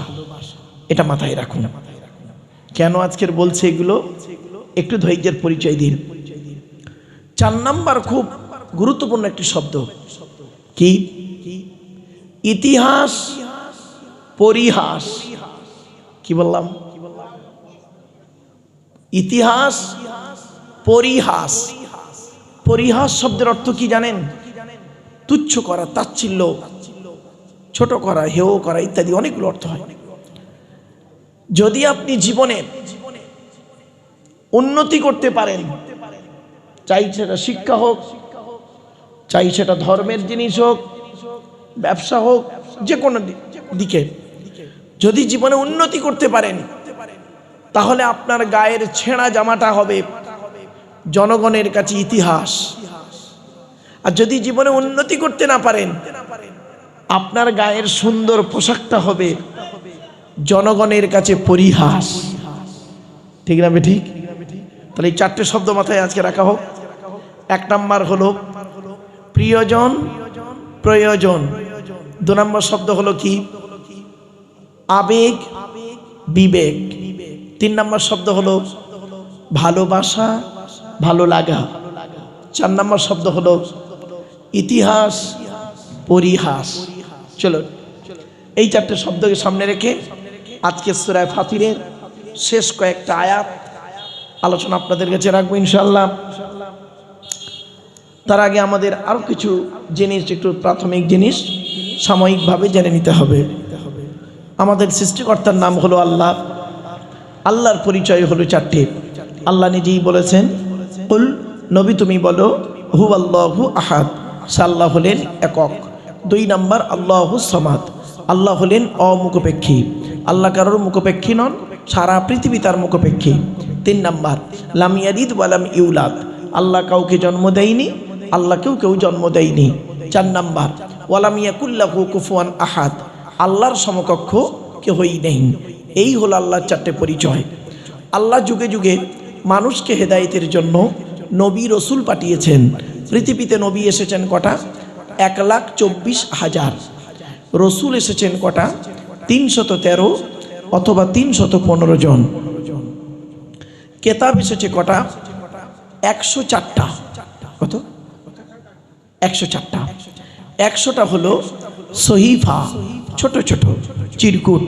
এটা মাথায় রাখুন। কেন আজকের বলছে এগুলো? একটু ধৈর্যের পরিচয় দিন। 4 নাম্বার খুব গুরুত্বপূর্ণ একটি শব্দ। কি? ইতিহাস, পরিহাস। কি বললাম? ইতিহাস, পরিহাস। পরিহাস শব্দের অর্থ কি জানেন? তুচ্ছ করা, তাচ্ছিল্য, ছোট করা, হেয় করা ইত্যাদি অনেকগুলো অর্থ হয়। যদি আপনি জীবনে উন্নতি করতে পারেন, চাই সেটা শিক্ষা হোক, চাই সেটা ধর্মের জিনিস হোক, ব্যবসা হোক, যে কোনো দিকে যদি জীবনে উন্নতি করতে পারেন, তাহলে আপনার গায়ের ছেঁড়া জামাটা হবে জনগণের কাছে ইতিহাস। আর যদি জীবনে উন্নতি করতে না পারেন, আপনার গায়ের সুন্দর পোশাকটা হবে জনগণের কাছে পরিহাস। ঠিক না ঠিক? তাহলে এই চারটে শব্দ মাথায় আজকে রাখা হোক। 1 নাম্বার হলো প্রিয়জন, প্রয়োজন। 2 নম্বর শব্দ হলো কি? আবেগ, বিবেক। 3 নম্বর শব্দ হলো ভালোবাসা, ভালো লাগা। 4 নম্বর শব্দ হলো ইতিহাস, পরিহাস। চলো এই চারটে শব্দকে সামনে রেখে আজকে সূরা ফাতিরের শেষ কয়েকটা আয়াত আলোচনা আপনাদের কাছে রাখবো ইনশাআল্লাহ। তার আগে আমাদের আরো কিছু জিনিস, একটু প্রাথমিক জিনিস সাময়িকভাবে জেনে নিতে হবে। আমাদের সৃষ্টিকর্তার নাম হলো আল্লাহ। আল্লাহর পরিচয় হলো 4টে। আল্লাহ নিজেই বলেছেন, কুল, নবী তুমি বলো, হুয়াল্লাহু আহাদ, আল্লাহ হলেন একক। 2 নাম্বার আল্লাহু সামাদ, আল্লাহ হলেন অমুখপেক্ষী। আল্লাহ কারোর মুখপেক্ষী নন, সারা পৃথিবী তার মুখপেক্ষী। 3 নাম্বার লাম ইয়ালিদ ওয়া লাম ইউলাদ, আল্লাহ কাউকে জন্ম দেয়নি, আল্লাহকেও কেউ জন্ম দেয়নি। 4 নাম্বার ওয়ালাম ইয়াকুল্লাহু কুফুয়ান আহাদ, আল্লাহর সমকক্ষ কেউই নেই। এই হলো আল্লাহর 4টে পরিচয়। আল্লাহ যুগে যুগে মানুষকে হেদায়েতের জন্য নবী রসুল পাঠিয়েছেন। পৃথিবীতে নবী এসেছেন কটা? 1,24,000। রসুল এসেছেন কটা? 313 অথবা 315 জন। কেতাব এসেছে কটা? 104টা। কত? 104টা। 100টা হলো সহিফা, ছোট ছোট চিরকুট।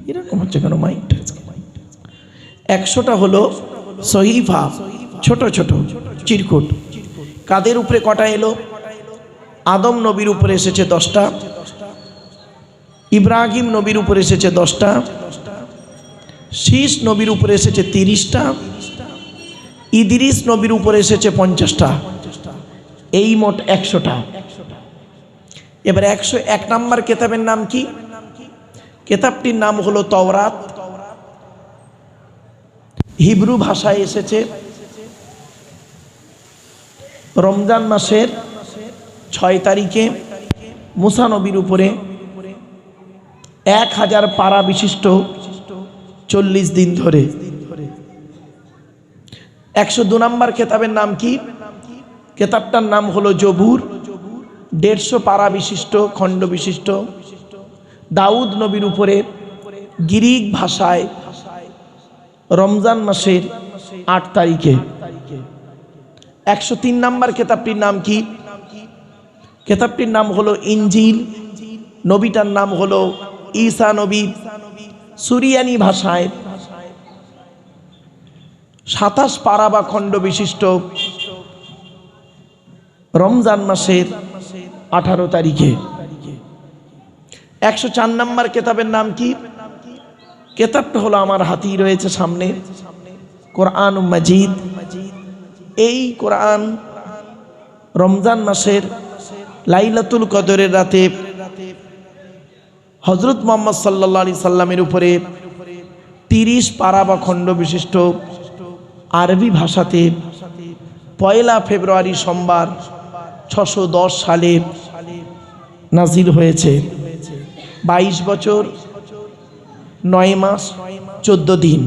এরকম হচ্ছে কেন মাইন্ড? 100টা হলো সহিফা, ছোট ছোট চিরকুট। কাদের উপরে কটা এলো? আদম নবীর উপরে এসেছে 10টা, ইব্রাহিম নবীর উপরে এসেছে 10টা, শীষ নবীর উপরে এসেছে 30টা, ইদ্রিস নবীর উপরে এসেছে 50টা। এই মোট 100টা। এবার 101 নাম্বার কেতাবের নাম কি? কেতাবটির নাম হলো তাওরাত। হিব্রু ভাষায় এসেছে রমজান মাসের 6 তারিখে মুসা নবীর উপরে 1000 পারা বিশিষ্ট 40 দিন ধরে। 102 নাম্বার কেতাবের নাম কি? কেতাবটার নাম হলো জবুর, 150 পারা বিশিষ্ট, খণ্ড বিশিষ্ট। দাউদ নবীর উপরে গ্রিক ভাষায় রমজান মাসের 8 তারিখে। 103 নাম্বার কেতাবটির নাম কি? কেতাবটির নাম হলো ইনজিল, নবীটার নাম হলো ঈসা নবী। সুরিয়ানি ভাষায় 27 পারা বা খণ্ড বিশিষ্ট রমজান মাসের 18 তারিখে। 104 নাম্বার কেতাবের নাম কি? কেতাবটা হলো আমার হাতেই রয়েছে সামনে, কোরআন মাজিদ। এই কোরআন রমজান মাসের লাইলাতুল কদরের রাতে হযরত মুহাম্মদ সাল্লাল্লাহু আলাইহি সাল্লামের উপরে 30 পারা বা খণ্ড বিশিষ্ট আরবি ভাষাতে 1 ফেব্রুয়ারি সোমবার 610 সালে নাজিল হয়েছে। 22 বছর 9 মাস 14 দিন,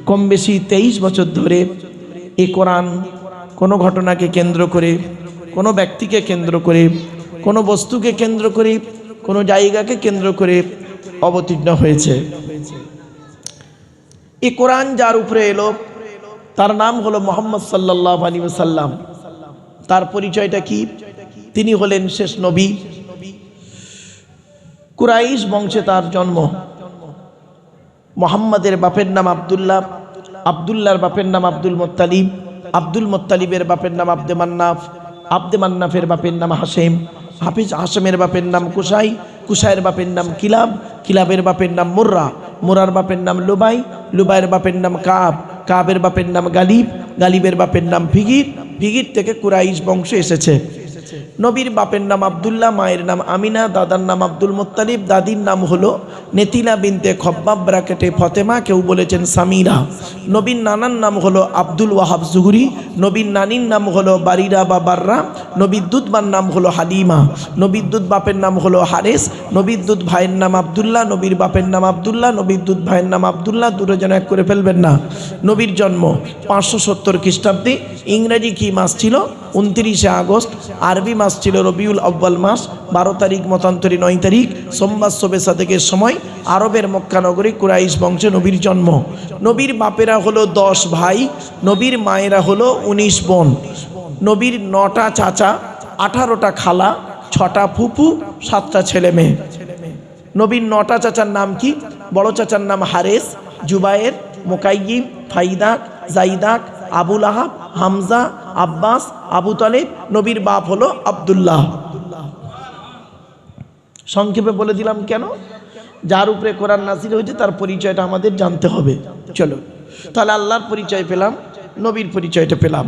কম বেশি 23 বছর ধরে এই কোরআন কোনো ঘটনাকে কেন্দ্র করে, কোনো ব্যক্তিকে কেন্দ্র করে, কোনো বস্তুকে কেন্দ্র করে, কোনো জায়গাকে কেন্দ্র করে অবতীর্ণ হয়েছে। এই কোরআন যার উপরে এলো তার নাম হলো মুহাম্মদ সাল্লাল্লাহু আলাইহি ওয়াসাল্লাম। তার পরিচয়টা কি? তিনি হলেন শেষ নবী। কুরাইশ বংশে তার জন্ম। মুহাম্মাদের বাপের নাম আব্দুল্লাহ, আব্দুল্লাহর বাপের নাম আব্দুল মুত্তালিব, আব্দুল মুত্তালিবের বাপের নাম আব্দে মান্নাফ, আব্দে মান্নাফের বাপের নাম হাশেম, হাশেমের বাপের নাম কুসাই, কুসাইয়ের বাপের নাম কিলাব, কিলাবের বাপের নাম মুর্রা, মুরার বাপের নাম লুবাই, লুবাইয়ের বাপের নাম কাব, কাবের বাপের নাম গালিব, গালিবের বাপের নাম ফিগির, ফিগির থেকে কুরাইশ বংশ এসেছে। নবীর বাপের নাম আব্দুল্লাহ, মায়ের নাম আমিনা, দাদার নাম আব্দুল মুত্তালিব, দাদির নাম হলো নেতিলা বিনতে খব্বাব ব্রাকেটে ফতেমা, কেউ বলেছেন সামিরা। নবীর নানার নাম হলো আব্দুল ওয়াহাব জুহরি, নবীর নানির নাম হলো বারিরা বা বাররা, নবীর দুধবার নাম হলো হালিমা, নবীর দুধ বাপের নাম হলো হারেস, নবীর দুধ ভাইয়ের নাম আব্দুল্লাহ, নবীর বাপের নাম আব্দুল্লাহ, নবীর দুধ ভাইয়ের নাম আব্দুল্লাহ, দুটো যেন এক করে ফেলবেন না। নবীর জন্ম 570 খ্রিস্টাব্দে। ইংরেজি কি মাস ছিল? 29শে আগস্ট। আরবি মাস ছিল রবিউল আউয়াল মাস। 12 তারিখ মতান্তরে 9 তারিখ সোমবার শবে সাদেকের সময় আরবের মক্কা নগরী কুরাইশ বংশে নবীর জন্ম। নবীর বাপেরা হলো 10 ভাই, নবীর মায়েরা হলো 19 বোন। নবীর 9টা চাচা, 18টা খালা, 6টা ফুফু, 7টা ছেলে মেয়ে। নবীর 9টা চাচার নাম কি? বড় চাচার নাম হারেস, জুবায়ের, মুকাইয়িম, ফাইদাক, জাইদাক, আবুল আহাব, হামজা, আব্বাস, আবু তালেব। নবীর বাপ হলো আব্দুল্লাহ। সংক্ষেপে বলে দিলাম কেন? যার উপরে কোরআন নাযিল হয়েছে তার পরিচয়টা আমাদের জানতে হবে। চলো তাহলে আল্লাহর পরিচয় পেলাম, নবীর পরিচয়টা পেলাম।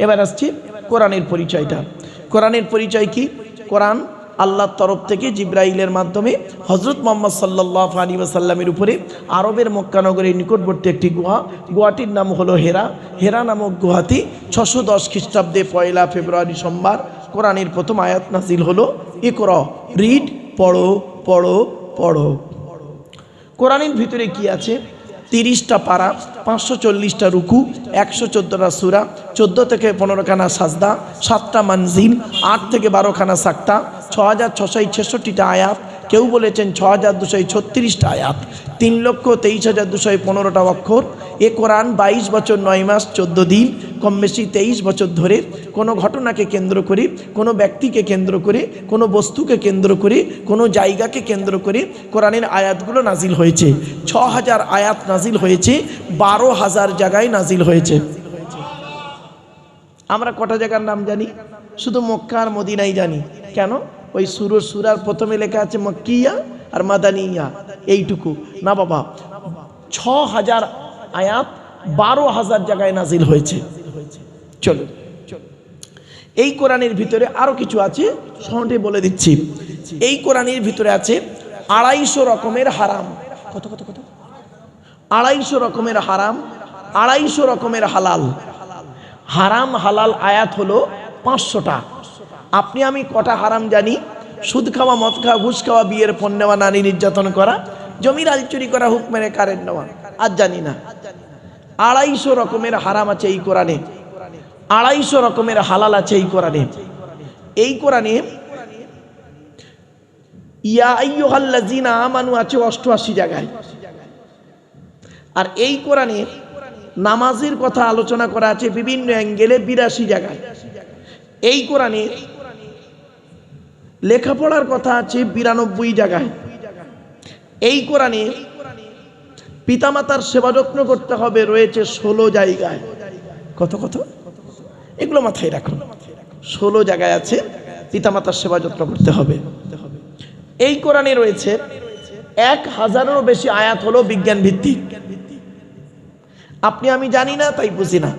এবার আসছি কোরআনের পরিচয়টা। কোরআনের পরিচয় কি? কোরআন আল্লাহর তরফ থেকে জিব্রাইলের মাধ্যমে হযরত মুহাম্মদ সাল্লাল্লাহু আলাইহি ওয়াসাল্লামের উপরে আরবের মক্কা নগরীর নিকটবর্তী একটি গুহা, গুহাটির নাম হলো হেরা। হেরা নামক গুহাতে 610 খ্রিস্টাব্দে 1 ফেব্রুয়ারি সোমবার কোরআনের প্রথম আয়াত নাযিল হলো, ইকরা, রিড, পড়ো পড়ো পড়ো। কোরআনের ভিতরে কি আছে? 30টা পারা, 540টা রুকু, 114টা সূরা, 14 থেকে 15 খানা সাজদা, 7টা মানজিল, 8 থেকে 12 খানা সাক্তা, 6666টা আয়াত, কেউ বলেছেন 6236টা আয়াত, 3,23,215টা অক্ষর। এ কোরআন 22 বছর 9 মাস 14 দিন, কম বেশি 23 বছর ধরে কোনো ঘটনাকে কেন্দ্র করে, কোনো ব্যক্তিকে কেন্দ্র করে, কোনো বস্তুকে কেন্দ্র করে, কোনো জায়গাকে কেন্দ্র করে কোরআনের আয়াতগুলো নাজিল হয়েছে। 6000 আয়াত নাজিল হয়েছে, 12,000 জায়গায় নাজিল হয়েছে। আমরা কটা জায়গার নাম জানি? শুধু মক্কা আর মদিনাই জানি। কেন? ওই সূরার প্রথমে লেখা আছে মক্কিয়া আর মাদানিয়া, এইটুকু না বাবা। 6000 আয়াত 12,000 জায়গায় নাজিল হয়েছে। চলো, এই কোরআনের ভিতরে আরো কিছু আছে, শর্টে বলে দিচ্ছি। এই কোরআনের ভিতরে আছে 250 রকমের হারাম। কত কত কত? 250 রকমের হারাম, 250 রকমের হালাল। হারাম হালাল আয়াত হলো 500টা। আপনি আমি কটা হারাম জানি? সুদ খাওয়া, মদ খাওয়া, ঘুষ খাওয়া, বিয়ের পণ নেওয়া, নারী নির্যাতন করা, জমির আল চুরি করা, হুক মেরে কারেন্ট নেওয়া, আর জানি না। 250 রকমের হারাম আছে এই কোরআনে, 250 রকমের হালাল আছে এই কোরআনে। এই কোরআনে ইয়া আইয়ুহাল্লাযীনা আমানু আছে 88 জায়গায়। আর এই কোরআনে নামাজের কথা আলোচনা করা আছে বিভিন্ন অ্যাঙ্গেলে 82 জায়গায়। এই কোরআনে লেখাপড়ার কথা আছে 92 জায়গায়। এই কোরআনে পিতামাতার সেবা যত্ন করতে হবে রয়েছে 16 জায়গায়। কত কত? এগুলো মাথায় রাখুন। 16 জায়গায় আছে পিতামাতার সেবা যত্ন করতে হবে। এই কোরআনে রয়েছে 1000-এরও বেশি আয়াত হলো বিজ্ঞান ভিত্তিক। আপনি আমি জানি না, তাই বুঝি না।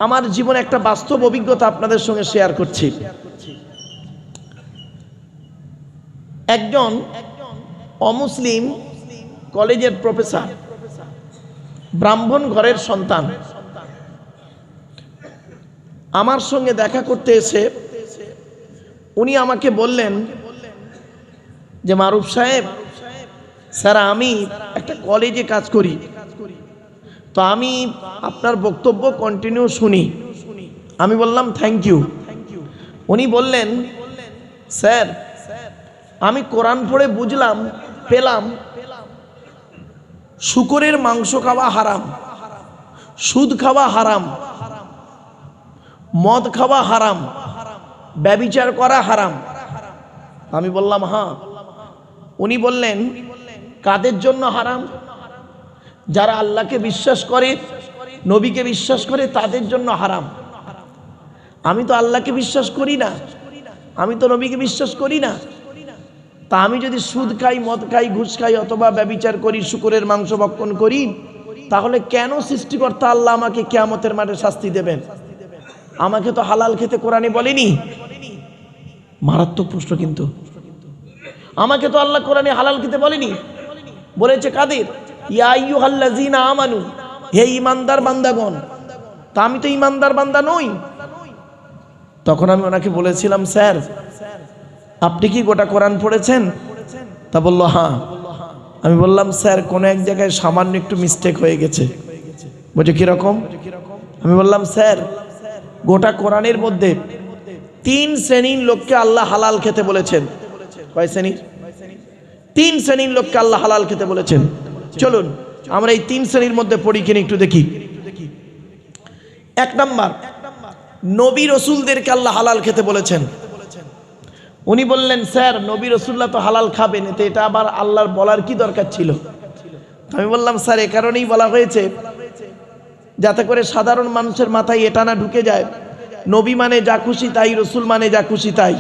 আমার জীবনে একটা বাস্তব অভিজ্ঞতা আপনাদের সঙ্গে শেয়ার করছি। একজন অমুসলিম কলেজের প্রফেসর, ব্রাহ্মণ ঘরের সন্তান, আমার সঙ্গে দেখা করতে এসে উনি আমাকে বললেন যে মারুফ সাহেব, স্যার আমি একটা কলেজে কাজ করি, তো আমি আপনার বক্তব্য কন্টিনিউ শুনি। আমি বললাম থ্যাংক ইউ। উনি বললেন, স্যার আমি কোরআন পড়ে বুঝলাম, পেলাম শুকরের মাংস খাওয়া হারাম, সুদ খাওয়া হারাম, মদ খাওয়া হারাম, ব্যভিচার করা হারাম। আমি বললাম হ্যাঁ। উনি বললেন কাদের জন্য হারাম? যারা আল্লাহকে বিশ্বাস করে, নবীকে বিশ্বাস করে, তাদের জন্য হারাম। আমি তো আল্লাহকে বিশ্বাস করি না, আমি তো নবীকে বিশ্বাস করি না, তা আমি যদি সুদ খাই, মদ খাই, ঘুষ খাই, অথবা ব্যভিচার করি, শুকরের মাংস ভক্ষণ করি, তাহলে কেন সৃষ্টিকর্তা আল্লাহ আমাকে কিয়ামতের মাঠে শাস্তি দেবেন? আমাকে তো হালাল খেতে কোরআনে বলেনি। মারাত্মক প্রশ্ন কিন্তু। আমাকে তো আল্লাহ কোরআনে হালাল খেতে বলেনি, বলেছে কাদের? ইয়া আইয়ুহাল্লাযীনা আমানু, হে ঈমানদার বান্দাগণ। তা আমি তো ঈমানদার বান্দা নই। তখন আমি ওনাকে বলেছিলাম, স্যার আপনি কি গোটা কোরআন পড়েছেন? তা বলল হ্যাঁ। আমি বললাম, স্যার কোন এক জায়গায় সামান্য একটু মিস্টেক হয়ে গেছে। বলছে কিরকম? আমি বললাম, স্যার গোটা কোরআনের মধ্যে 3 শ্রেণীর লোককে আল্লাহ হালাল খেতে বলেছেন। কয় শ্রেণীর? 3 শ্রেণীর লোককে আল্লাহ হালাল খেতে বলেছেন। চলুন আমরা এই 3 শ্রেণীর মধ্যে পড়ি কিনা একটু দেখি। 1 নাম্বার, নবী রসুলদেরকে আল্লাহ হালাল খেতে বলেছেন। উনি বললেন, স্যার নবী রসুল্লাহ তো হালাল খাবেন, এতে এটা আবার আল্লাহর বলার কি দরকার ছিল? আমি বললাম, স্যার এ কারণেই বলা হয়েছে যাতে করে সাধারণ মানুষের মাথায় এটা না ঢুকে যায় নবী মানে যা খুশি তাই, রসুল মানে যা খুশি তাই।